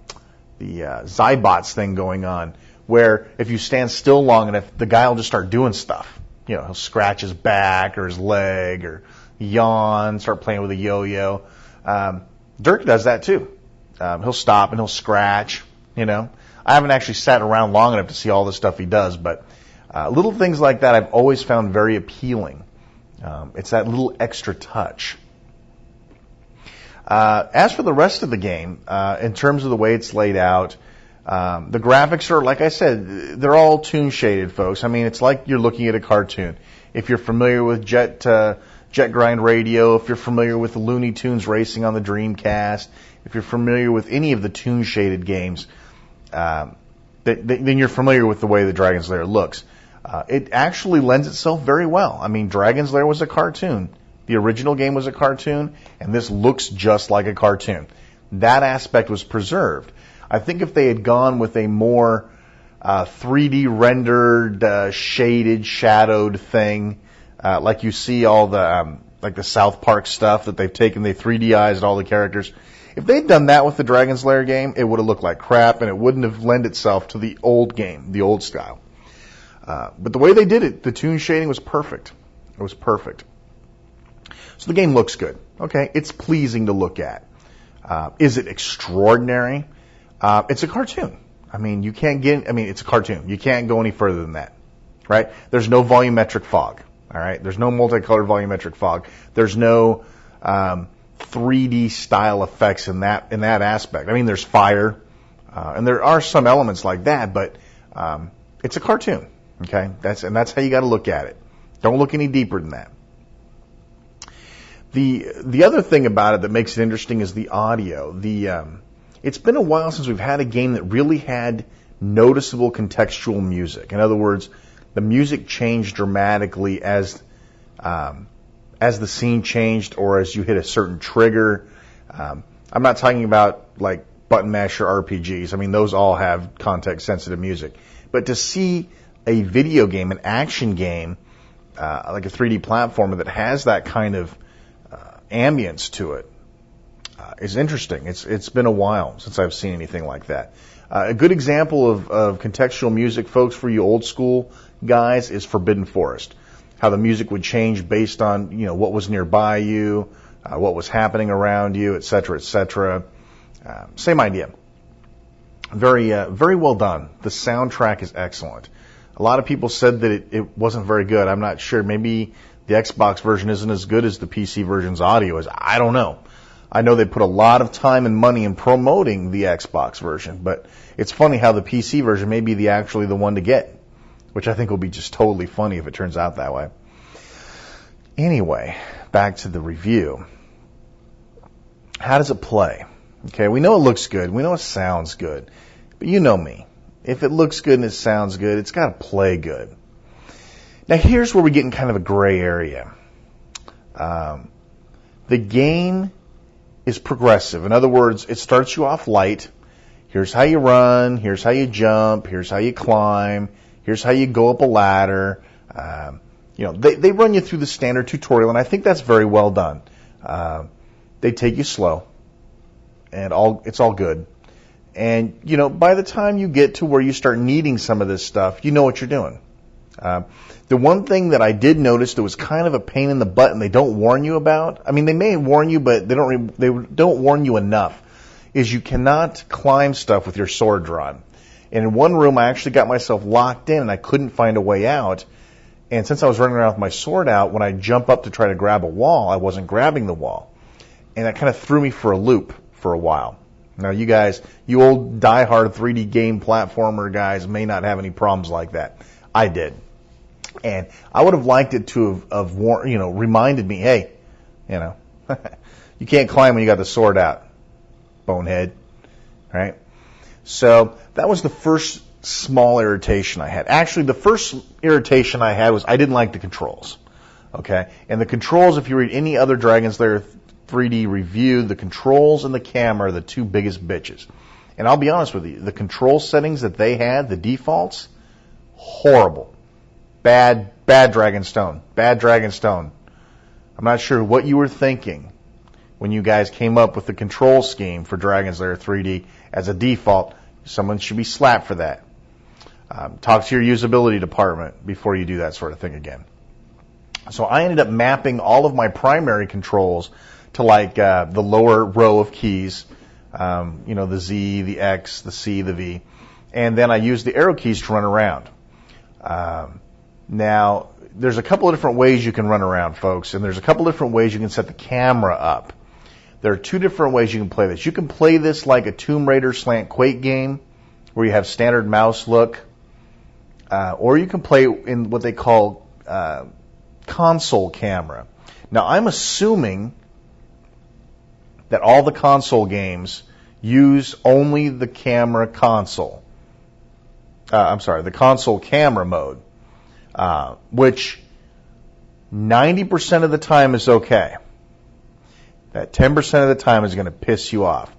Zybots thing going on, where if you stand still long enough, the guy will just start doing stuff. He'll scratch his back or his leg or yawn, start playing with a yo-yo. Dirk does that too. He'll stop and he'll scratch, I haven't actually sat around long enough to see all the stuff he does, but little things like that I've always found very appealing. It's that little extra touch. As for the rest of the game, in terms of the way it's laid out, the graphics are, like I said, they're all toon shaded, folks. It's like you're looking at a cartoon. If you're familiar with Jet Grind Radio, if you're familiar with the Looney Tunes racing on the Dreamcast, if you're familiar with any of the toon shaded games, then you're familiar with the way the Dragon's Lair looks. It actually lends itself very well. Dragon's Lair was a cartoon. The original game was a cartoon, and this looks just like a cartoon. That aspect was preserved. I think if they had gone with a more 3D rendered, shaded, shadowed thing, like you see all the like the South Park stuff that they've taken, they 3Dized all the characters. If they'd done that with the Dragon's Lair game, it would have looked like crap, and it wouldn't have lent itself to the old game, the old style. But the way they did it, the toon shading was perfect. It was perfect. So the game looks good. Okay, it's pleasing to look at. Is it extraordinary? It's a cartoon. I mean, it's a cartoon. You can't go any further than that, right? There's no volumetric fog, all right? There's no multicolored volumetric fog. There's no 3D style effects in that aspect. I mean, there's fire, and there are some elements like that, but it's a cartoon, okay? That's how you got to look at it. Don't look any deeper than that. The other thing about it that makes it interesting is the audio. It's been a while since we've had a game that really had noticeable contextual music. In other words, the music changed dramatically as the scene changed or as you hit a certain trigger. I'm not talking about like button masher RPGs. I mean, those all have context-sensitive music. But to see a video game, an action game, like a 3D platformer that has that kind of ambience to it, is interesting. It's been a while since I've seen anything like that. A good example of contextual music, folks, for you old school guys, is Forbidden Forest. How the music would change based on what was nearby you, what was happening around you, etc., etc. Same idea. Very well done. The soundtrack is excellent. A lot of people said that it wasn't very good. I'm not sure. Maybe the Xbox version isn't as good as the PC version's audio is. I don't know. I know they put a lot of time and money in promoting the Xbox version, but it's funny how the PC version may be actually the one to get, which I think will be just totally funny if it turns out that way. Anyway, back to the review. How does it play? Okay, we know it looks good. We know it sounds good. But you know me. If it looks good and it sounds good, it's got to play good. Now, here's where we get in kind of a gray area. The game is progressive. In other words, it starts you off light. Here's how you run. Here's how you jump. Here's how you climb. Here's how you go up a ladder. They run you through the standard tutorial, and I think that's very well done. They take you slow, and it's all good. And, by the time you get to where you start needing some of this stuff, you know what you're doing. The one thing that I did notice that was kind of a pain in the butt and they don't warn you about, I mean, they may warn you, but they don't warn you enough, is you cannot climb stuff with your sword drawn. And in one room, I actually got myself locked in and I couldn't find a way out. And since I was running around with my sword out, when I jump up to try to grab a wall, I wasn't grabbing the wall. And that kind of threw me for a loop for a while. Now, you guys, you old diehard 3D game platformer guys may not have any problems like that. I did. And I would have liked it to have reminded me, hey, you can't climb when you got the sword out, bonehead, right? So that was the first small irritation I had. Actually, the first irritation I had was I didn't like the controls, okay? And the controls, if you read any other Dragon's Lair 3D review, the controls and the camera are the two biggest bitches. And I'll be honest with you, the control settings that they had, the defaults, horrible. Bad Dragonstone. Bad Dragonstone. I'm not sure what you were thinking when you guys came up with the control scheme for Dragon's Lair 3D as a default. Someone should be slapped for that. Talk to your usability department before you do that sort of thing again. So I ended up mapping all of my primary controls to the lower row of keys, the Z, the X, the C, the V, and then I used the arrow keys to run around. Now, there's a couple of different ways you can run around, folks, and there's a couple of different ways you can set the camera up. There are two different ways you can play this. You can play this like a Tomb Raider slant Quake game, where you have standard mouse look, or you can play in what they call console camera. Now, I'm assuming that all the console games use only the camera console. The console camera mode. Which 90% of the time is okay. That 10% of the time is going to piss you off.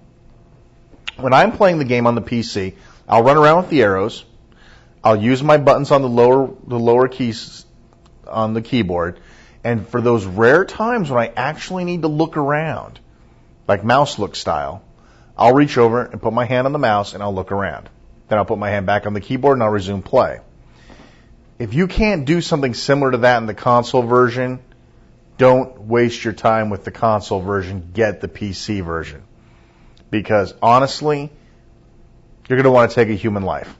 When I'm playing the game on the PC, I'll run around with the arrows. I'll use my buttons on the lower keys on the keyboard. And for those rare times when I actually need to look around, like mouse look style, I'll reach over and put my hand on the mouse and I'll look around. Then I'll put my hand back on the keyboard and I'll resume play. If you can't do something similar to that in the console version, don't waste your time with the console version. Get the PC version. Because honestly, you're going to want to take a human life.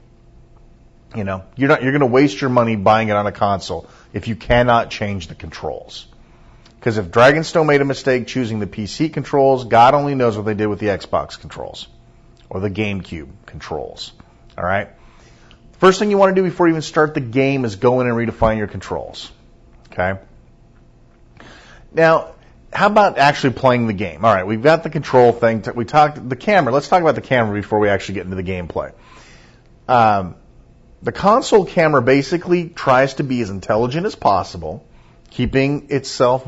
You know, you're going to waste your money buying it on a console if you cannot change the controls. Because if Dragonstone made a mistake choosing the PC controls, God only knows what they did with the Xbox controls or the GameCube controls. All right? First thing you want to do before you even start the game is go in and redefine your controls. Okay? Now, how about actually playing the game? All right, we've got the control thing. We talked the camera. Let's talk about the camera before we actually get into the gameplay. The console camera basically tries to be as intelligent as possible, keeping itself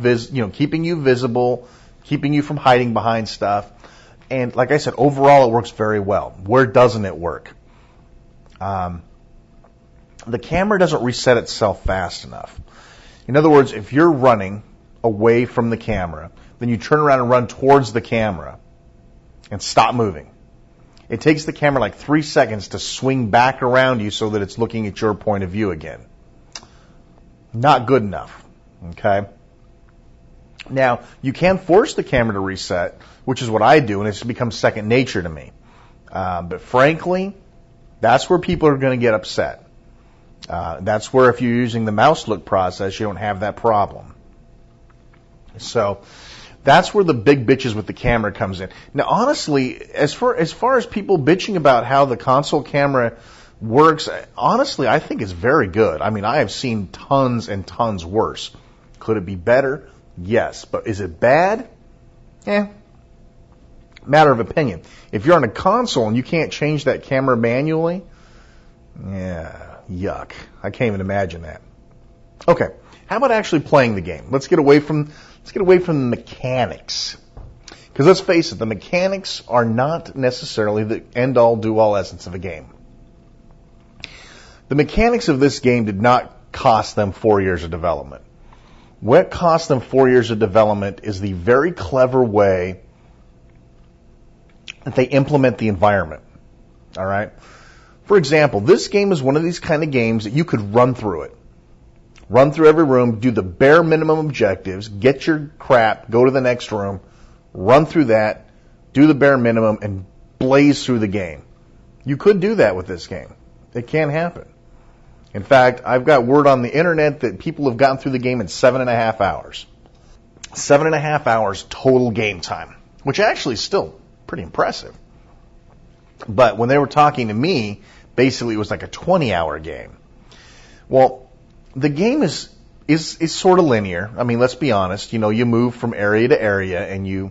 keeping you visible, keeping you from hiding behind stuff. And like I said, overall it works very well. Where doesn't it work? The camera doesn't reset itself fast enough. In other words, if you're running away from the camera, then you turn around and run towards the camera and stop moving. It takes the camera like 3 seconds to swing back around you so that it's looking at your point of view again. Not good enough. Okay? Now, you can force the camera to reset, which is what I do, and it's become second nature to me. But frankly, that's where people are going to get upset. That's where if you're using the mouse look process, you don't have that problem. So that's where the big bitches with the camera comes in. Now, honestly, as far as people bitching about how the console camera works, honestly, I think it's very good. I mean, I have seen tons and tons worse. Could it be better? Yes. But is it bad? Matter of opinion. If you're on a console and you can't change that camera manually, yuck. I can't even imagine that. Okay. How about actually playing the game? Let's get away from the mechanics. Because let's face it, the mechanics are not necessarily the end-all, do-all essence of a game. The mechanics of this game did not cost them 4 years of development. What cost them 4 years of development is the very clever way that they implement the environment. All right? For example, this game is one of these kind of games that you could run through it. Run through every room, do the bare minimum objectives, get your crap, go to the next room, run through that, do the bare minimum, and blaze through the game. You could do that with this game. It can happen. In fact, I've got word on the internet that people have gotten through the game in 7.5 hours. 7.5 hours total game time, which actually is still pretty impressive. But when they were talking to me, basically it was like a 20-hour game. Well, the game is sort of linear. I mean, let's be honest. You know, you move from area to area and you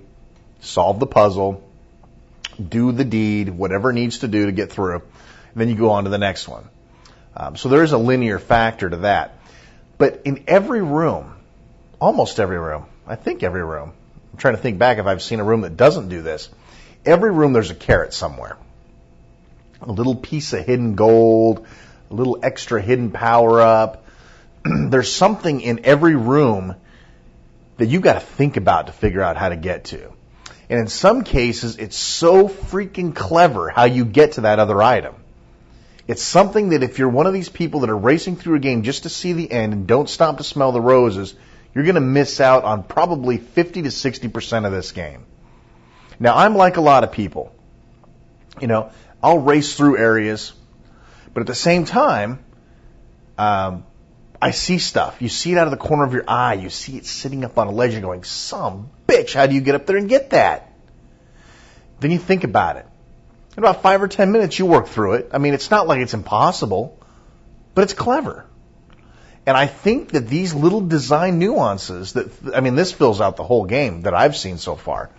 solve the puzzle, do the deed, whatever it needs to do to get through, and then you go on to the next one. So there is a linear factor to that. But in every room, almost every room, I think every room, I'm trying to think back if I've seen a room that doesn't do this. Every room there's a carrot somewhere. A little piece of hidden gold, a little extra hidden power-up. There's something in every room that you got to think about to figure out how to get to. And in some cases, it's so freaking clever how you get to that other item. It's something that if you're one of these people that are racing through a game just to see the end and don't stop to smell the roses, you're going to miss out on probably 50 to 60% of this game. Now, I'm like a lot of people. You know, I'll race through areas, but at the same time, I see stuff. You see it out of the corner of your eye. You see it sitting up on a ledge and going, some bitch, how do you get up there and get that? Then you think about it. In about 5 or 10 minutes, you work through it. I mean, it's not like it's impossible, but it's clever. And I think that these little design nuances, this fills out the whole game that I've seen so far.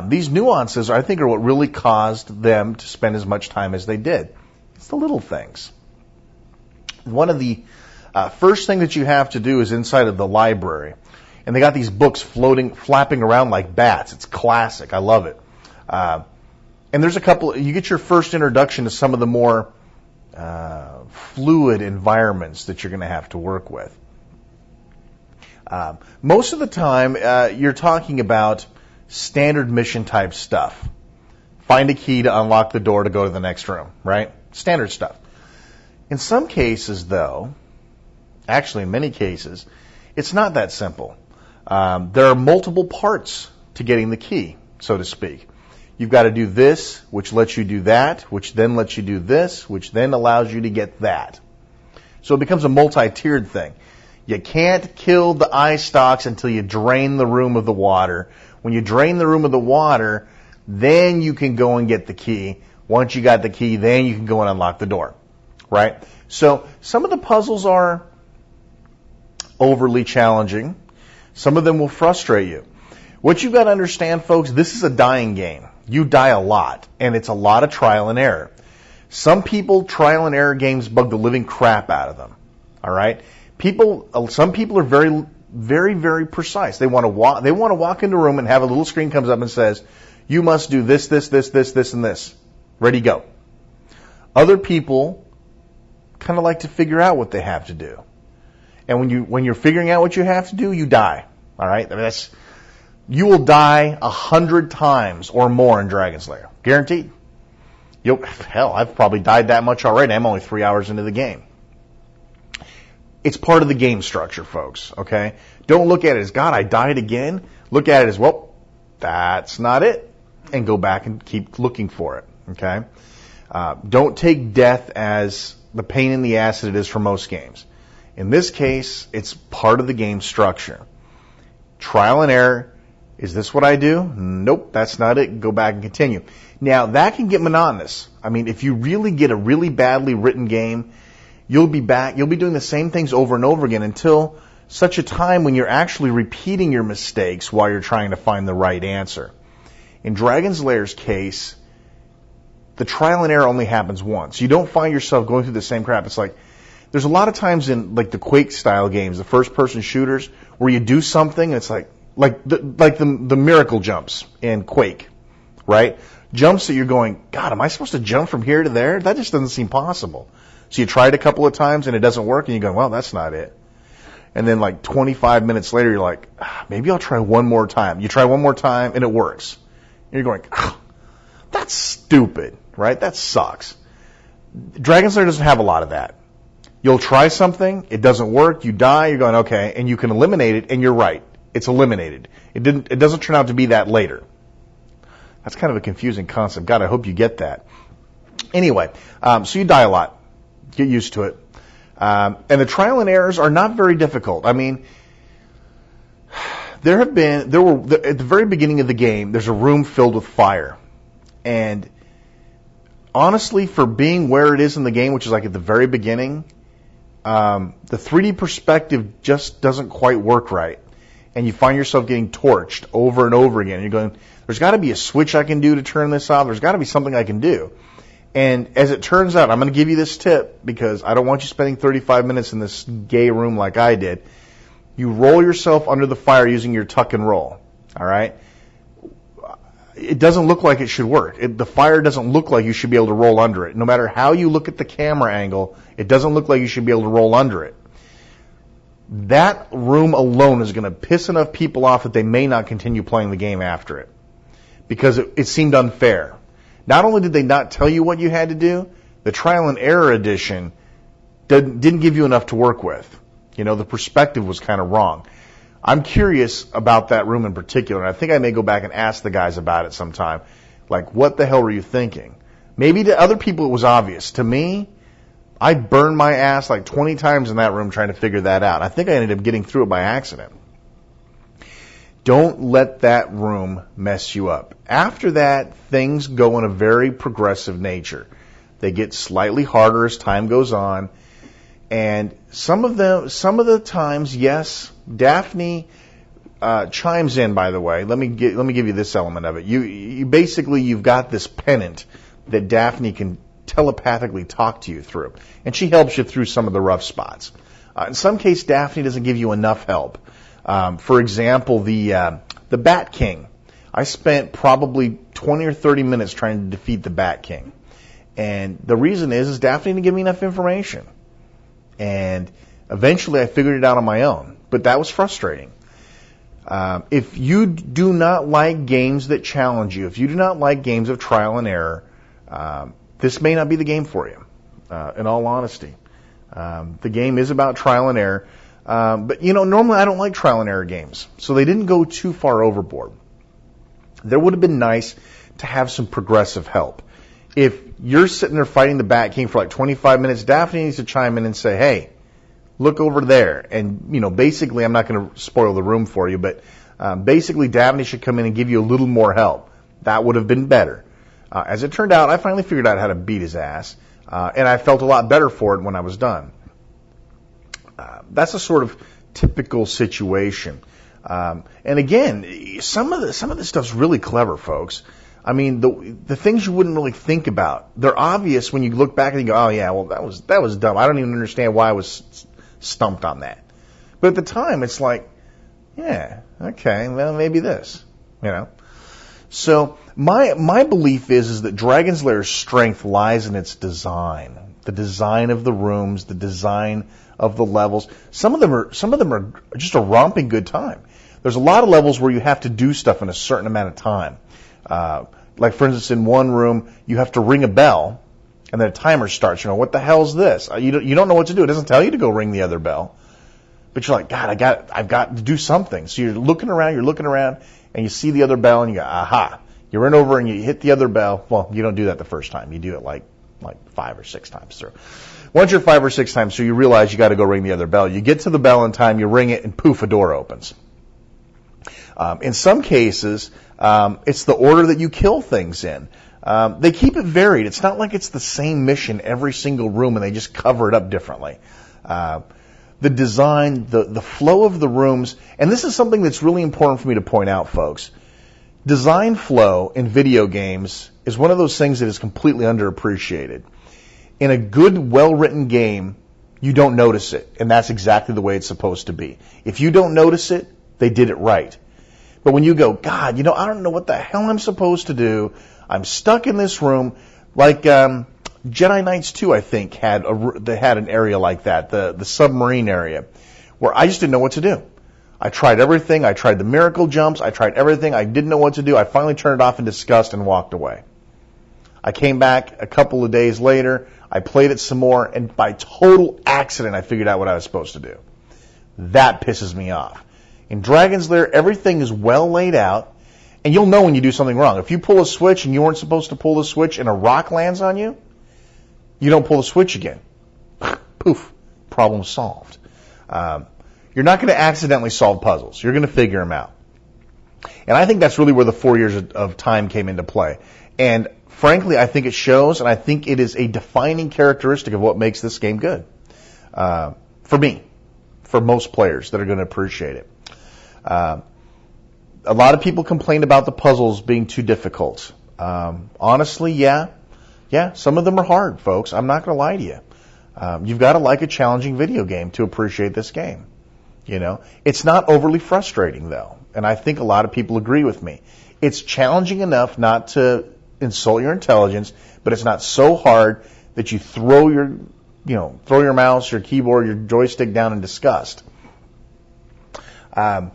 These nuances, I think, are what really caused them to spend as much time as they did. It's the little things. One of the first thing that you have to do is inside of the library. And they got these books flapping around like bats. It's classic. I love it. And there's a couple, you get your first introduction to some of the more fluid environments that you're going to have to work with. Most of the time, you're talking about standard mission type stuff. Find a key to unlock the door to go to the next room, right? Standard stuff. In some cases, though, actually in many cases, it's not that simple. There are multiple parts to getting the key, so to speak. You've got to do this, which lets you do that, which then lets you do this, which then allows you to get that. So it becomes a multi-tiered thing. You can't kill the eye stalks until you drain the room of the water. When you drain the room of the water, then you can go and get the key. Once you got the key, then you can go and unlock the door, right? So some of the puzzles are overly challenging. Some of them will frustrate you. What you've got to understand, folks, this is a dying game. You die a lot, and it's a lot of trial and error. Some people, trial and error games bug the living crap out of them, all right? Some people are very, very, very precise. They want to walk into a room and have a little screen comes up and says, you must do this, this, this, this, this, and this. Ready, go. Other people kind of like to figure out what they have to do. And when you're figuring out what you have to do, you die. All right? I mean, you will die 100 times or more in Dragon's Lair. Guaranteed. Hell, I've probably died that much already. I'm only 3 hours into the game. It's part of the game structure, folks, okay? Don't look at it as, God, I died again. Look at it as, well, that's not it. And go back and keep looking for it, okay? Don't take death as the pain in the ass that it is for most games. In this case, it's part of the game structure. Trial and error. Is this what I do? Nope, that's not it. Go back and continue. Now, that can get monotonous. I mean, if you really get a really badly written game, you'll be doing the same things over and over again until such a time when you're actually repeating your mistakes while you're trying to find the right answer. In Dragon's Lair's case, the trial and error only happens once. You don't find yourself going through the same crap. It's like, there's a lot of times in like the Quake style games, the first person shooters, where you do something and it's like the miracle jumps in Quake, right? Jumps that you're going, God, am I supposed to jump from here to there? That just doesn't seem possible. So you try it a couple of times and it doesn't work and you go, well, that's not it. And then like 25 minutes later, you're like, maybe I'll try one more time. You try one more time and it works. And you're going, that's stupid, right? That sucks. Dragon's Lair doesn't have a lot of that. You'll try something, it doesn't work, you die, you're going, okay, and you can eliminate it, and you're right. It's eliminated. It doesn't turn out to be that later. That's kind of a confusing concept. God, I hope you get that. Anyway, so you die a lot. Get used to it. And the trial and errors are not very difficult. I mean, at the very beginning of the game, there's a room filled with fire. And honestly, for being where it is in the game, which is like at the very beginning, the 3D perspective just doesn't quite work right. And you find yourself getting torched over and over again. And you're going, there's got to be a switch I can do to turn this off. There's got to be something I can do. And as it turns out, I'm going to give you this tip because I don't want you spending 35 minutes in this gay room like I did. You roll yourself under the fire using your tuck and roll. All right? It doesn't look like it should work. The fire doesn't look like you should be able to roll under it. No matter how you look at the camera angle, it doesn't look like you should be able to roll under it. That room alone is going to piss enough people off that they may not continue playing the game after it. Because it seemed unfair. Not only did they not tell you what you had to do, the trial and error edition didn't give you enough to work with. You know, the perspective was kind of wrong. I'm curious about that room in particular, and I think I may go back and ask the guys about it sometime. Like, what the hell were you thinking? Maybe to other people it was obvious. To me, I burned my ass like 20 times in that room trying to figure that out. I think I ended up getting through it by accident. Don't let that room mess you up. After that, things go in a very progressive nature. They get slightly harder as time goes on. And some of the times, yes, Daphne chimes in, by the way. Let me give you this element of it. You've got this pennant that Daphne can telepathically talk to you through. And she helps you through some of the rough spots. In some case, Daphne doesn't give you enough help. For example, the Bat King. I spent probably 20 or 30 minutes trying to defeat the Bat King. And the reason is Daphne didn't give me enough information. And eventually I figured it out on my own. But that was frustrating. If you do not like games that challenge you, if you do not like games of trial and error, this may not be the game for you, in all honesty. The game is about trial and error. But, normally I don't like trial and error games, so they didn't go too far overboard. There would have been nice to have some progressive help. If you're sitting there fighting the Bat King for like 25 minutes, Daphne needs to chime in and say, hey, look over there. And, basically, I'm not going to spoil the room for you, but basically Daphne should come in and give you a little more help. That would have been better. As it turned out, I finally figured out how to beat his ass, and I felt a lot better for it when I was done. That's a sort of typical situation. And again, some of this stuff's really clever, folks. I mean, the things you wouldn't really think about, they're obvious when you look back and you go, oh yeah, well that was dumb. I don't even understand why I was stumped on that. But at the time, it's like, yeah, okay, well maybe this, So my belief is that Dragon's Lair's strength lies in its design, the design of the rooms, the design of the levels. Some of them are just a romping good time. There's a lot of levels where you have to do stuff in a certain amount of time. Like, for instance, in one room, you have to ring a bell, and then a timer starts. What the hell's this? You don't know what to do. It doesn't tell you to go ring the other bell. But you're like, God, I've got to do something. So you're looking around, and you see the other bell, and you go, aha. You run over and you hit the other bell. Well, you don't do that the first time. You do it like 5 or 6 times through. Once you're 5 or 6 times through, you realize you got to go ring the other bell. You get to the bell in time, you ring it, and poof, a door opens. In some cases, it's the order that you kill things in. They keep it varied. It's not like it's the same mission every single room and they just cover it up differently. The design, the flow of the rooms, and this is something that's really important for me to point out, folks. Design flow in video games is one of those things that is completely underappreciated. In a good, well-written game, you don't notice it, and that's exactly the way it's supposed to be. If you don't notice it, they did it right. But when you go, God, I don't know what the hell I'm supposed to do. I'm stuck in this room. Like Jedi Knights 2, I think, had an area like that, the submarine area, where I just didn't know what to do. I tried everything. I tried the miracle jumps. I tried everything. I didn't know what to do. I finally turned it off in disgust and walked away. I came back a couple of days later. I played it some more, and by total accident, I figured out what I was supposed to do. That pisses me off. In Dragon's Lair, everything is well laid out, and you'll know when you do something wrong. If you pull a switch and you weren't supposed to pull the switch and a rock lands on you, you don't pull the switch again. Poof, problem solved. You're not going to accidentally solve puzzles. You're going to figure them out. And I think that's really where the 4 years of time came into play. And frankly, I think it shows, and I think it is a defining characteristic of what makes this game good. For me, for most players that are going to appreciate it. A lot of people complain about the puzzles being too difficult. Honestly, yeah, some of them are hard, folks. I'm not going to lie to you. You've got to like a challenging video game to appreciate this game. It's not overly frustrating, though, and I think a lot of people agree with me. It's challenging enough not to insult your intelligence, but it's not so hard that you throw your mouse, your keyboard, your joystick down in disgust. So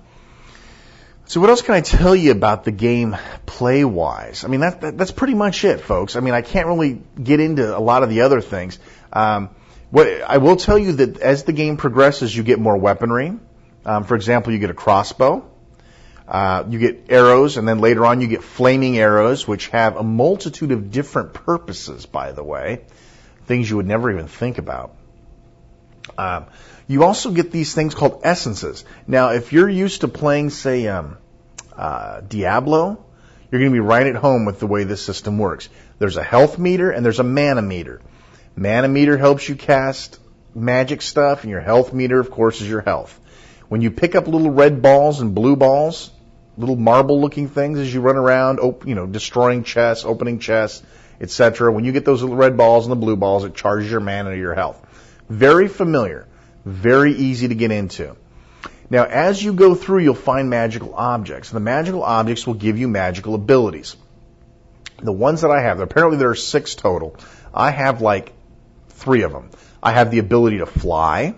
what else can I tell you about the game play-wise? I mean, that's pretty much it, folks. I mean, I can't really get into a lot of the other things. What I will tell you that as the game progresses, you get more weaponry. For example, you get a crossbow. You get arrows, and then later on you get flaming arrows, which have a multitude of different purposes, by the way. Things you would never even think about. You also get these things called essences. Now, if you're used to playing, say, Diablo, you're going to be right at home with the way this system works. There's a health meter and there's a mana meter. Mana meter helps you cast magic stuff, and your health meter, of course, is your health. When you pick up little red balls and blue balls, little marble-looking things as you run around, destroying chests, opening chests, etc. When you get those little red balls and the blue balls, it charges your mana to your health. Very familiar, very easy to get into. Now, as you go through, you'll find magical objects. The magical objects will give you magical abilities. The ones that I have, apparently there are 6 total. I have like 3 of them. I have the ability to fly.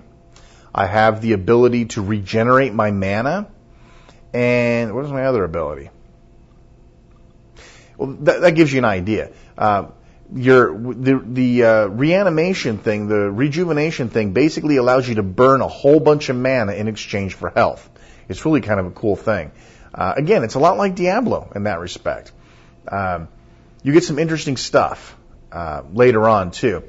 I have the ability to regenerate my mana. And what is my other ability? Well, that gives you an idea. The reanimation thing, the rejuvenation thing, basically allows you to burn a whole bunch of mana in exchange for health. It's really kind of a cool thing. Again, it's a lot like Diablo in that respect. You get some interesting stuff later on, too.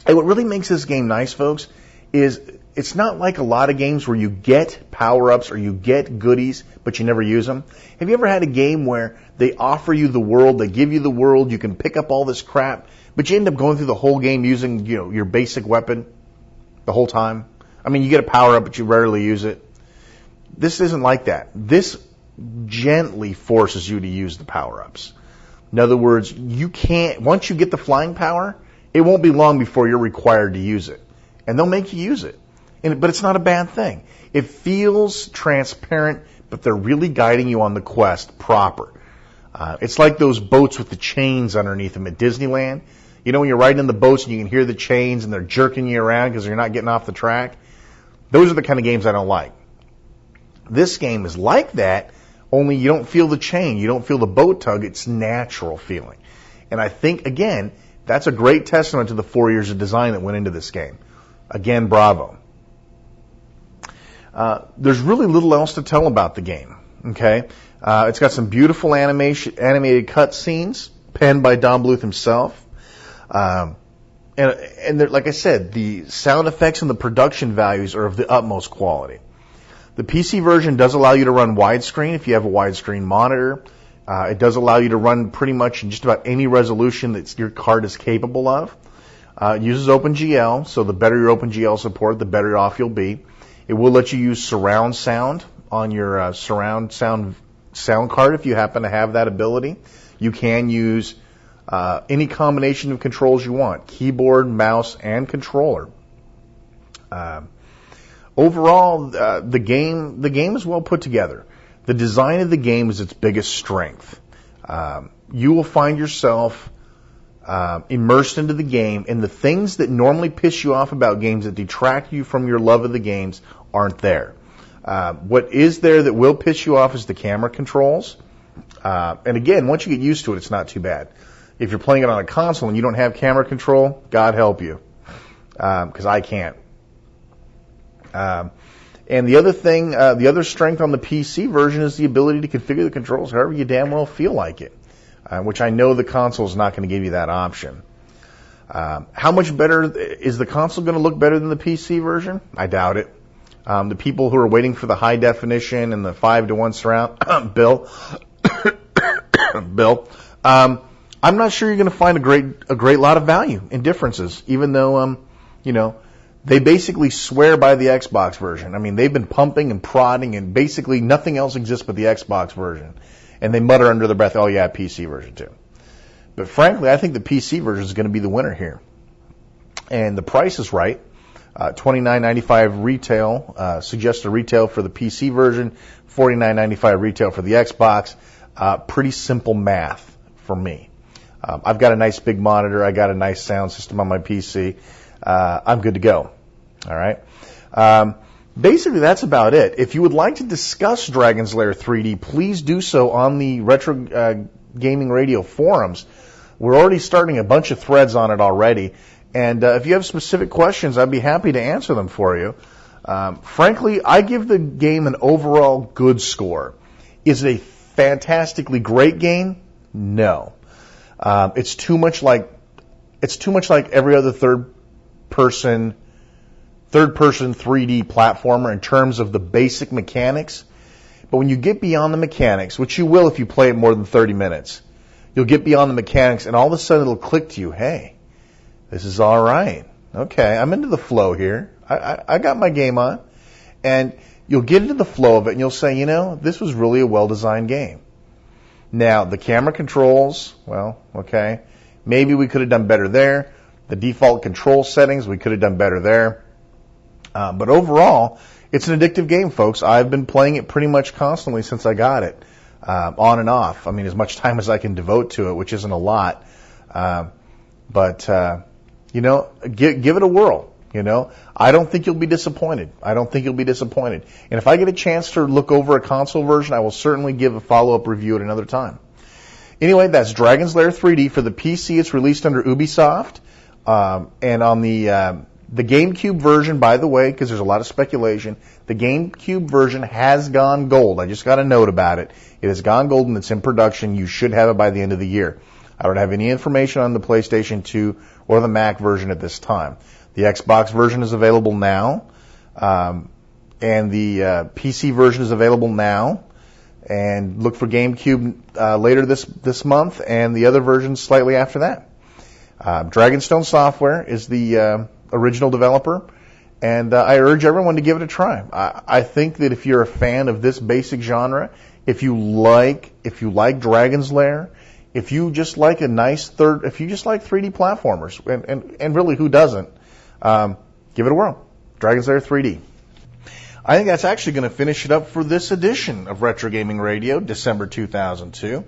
And what really makes this game nice, folks, is it's not like a lot of games where you get power-ups or you get goodies, but you never use them. Have you ever had a game where they offer you the world, they give you the world, you can pick up all this crap, but you end up going through the whole game using, your basic weapon the whole time? I mean, you get a power-up, but you rarely use it. This isn't like that. This gently forces you to use the power-ups. In other words, you can't, once you get the flying power, it won't be long before you're required to use it. And they'll make you use it. But it's not a bad thing. It feels transparent, but they're really guiding you on the quest proper. It's like those boats with the chains underneath them at Disneyland. You know when you're riding in the boats and you can hear the chains and they're jerking you around because you're not getting off the track? Those are the kind of games I don't like. This game is like that, only you don't feel the chain. You don't feel the boat tug. It's natural feeling. And I think, again, that's a great testament to the 4 years of design that went into this game. Again, bravo. There's really little else to tell about the game. Okay, it's got some beautiful animated cutscenes penned by Don Bluth himself, and like I said, the sound effects and the production values are of the utmost quality. The PC version does allow you to run widescreen if you have a widescreen monitor. It does allow you to run pretty much in just about any resolution that your card is capable of. It uses OpenGL, so the better your OpenGL support, the better off you'll be. It will let you use surround sound on your surround sound card if you happen to have that ability. You can use any combination of controls you want, keyboard, mouse, and controller. Overall, the game is well put together. The design of the game is its biggest strength. You will find yourself immersed into the game, and the things that normally piss you off about games that detract you from your love of the games aren't there. What is there that will piss you off is the camera controls. And again, once you get used to it, it's not too bad. If you're playing it on a console and you don't have camera control, God help you, because I can't. And the other thing, the other strength on the PC version is the ability to configure the controls however you damn well feel like it, which I know the console is not going to give you that option. How much better is the console going to look better than the PC version? I doubt it. The people who are waiting for the high definition and the 5:1 surround, Bill, I'm not sure you're going to find a great lot of value in differences, even though, they basically swear by the Xbox version. I mean, they've been pumping and prodding, and basically nothing else exists but the Xbox version. And they mutter under their breath, oh yeah, PC version too. But frankly, I think the PC version is going to be the winner here. And the price is right. $29.95 retail, suggested retail for the PC version, $49.95 retail for the Xbox. Pretty simple math for me. I've got a nice big monitor. I got a nice sound system on my PC. I'm good to go. All right. Basically, that's about it. If you would like to discuss Dragon's Lair 3D, please do so on the Retro Gaming Radio forums. We're already starting a bunch of threads on it already. And if you have specific questions, I'd be happy to answer them for you. Frankly, I give the game an overall good score. Is it a fantastically great game? No. It's too much like every other third-person 3D platformer in terms of the basic mechanics. But when you get beyond the mechanics, which you will if you play it more than 30 minutes, you'll get beyond the mechanics, and all of a sudden it'll click to you, hey, this is all right. Okay, I'm into the flow here. I got my game on. And you'll get into the flow of it, and you'll say, this was really a well-designed game. Now, the camera controls, well, okay, maybe we could have done better there. The default control settings, we could have done better there. But overall, it's an addictive game, folks. I've been playing it pretty much constantly since I got it, on and off. I mean, as much time as I can devote to it, which isn't a lot. But give it a whirl. You know, I don't think you'll be disappointed. I don't think you'll be disappointed. And if I get a chance to look over a console version, I will certainly give a follow-up review at another time. Anyway, that's Dragon's Lair 3D for the PC. It's released under Ubisoft. And on the GameCube version, by the way, because there's a lot of speculation, the GameCube version has gone gold. I just got a note about it. It has gone gold and it's in production. You should have it by the end of the year. I don't have any information on the PlayStation 2 or the Mac version at this time. The Xbox version is available now, and the PC version is available now. And look for GameCube later this month, and the other version slightly after that. Dragonstone Software is the original developer, and I urge everyone to give it a try. I think that if you're a fan of this basic genre, if you like Dragon's Lair, if you just like if you just like 3D platformers, and really who doesn't, give it a whirl. Dragon's Lair 3D. I think that's actually going to finish it up for this edition of Retro Gaming Radio, December 2002.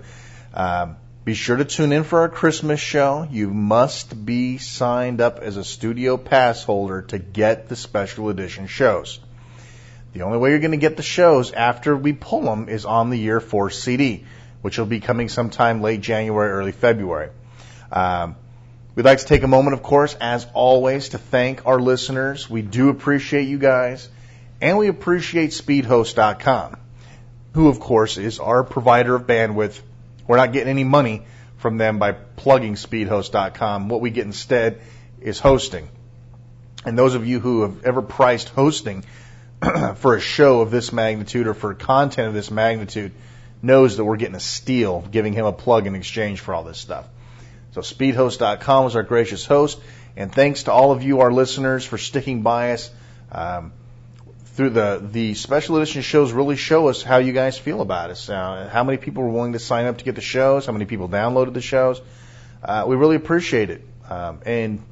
Be sure to tune in for our Christmas show. You must be signed up as a studio pass holder to get the special edition shows. The only way you're going to get the shows after we pull them is on the Year 4 CD, which will be coming sometime late January, early February. We'd like to take a moment, of course, as always, to thank our listeners. We do appreciate you guys, and we appreciate SpeedHost.com, who, of course, is our provider of bandwidth. We're not getting any money from them by plugging SpeedHost.com. What we get instead is hosting. And those of you who have ever priced hosting for a show of this magnitude or for content of this magnitude knows that we're getting a steal, giving him a plug in exchange for all this stuff. So SpeedHost.com is our gracious host, and thanks to all of you, our listeners, for sticking by us. Through the special edition shows really show us how you guys feel about us, how many people were willing to sign up to get the shows, how many people downloaded the shows. We really appreciate it. And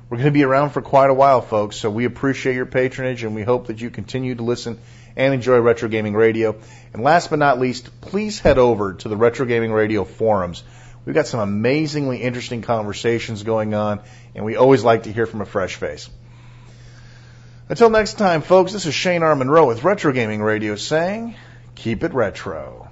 we're going to be around for quite a while, folks, so we appreciate your patronage, and we hope that you continue to listen and enjoy Retro Gaming Radio. And last but not least, please head over to the Retro Gaming Radio forums. We've got some amazingly interesting conversations going on, and we always like to hear from a fresh face. Until next time, folks, this is Shane R. Monroe with Retro Gaming Radio saying, keep it retro.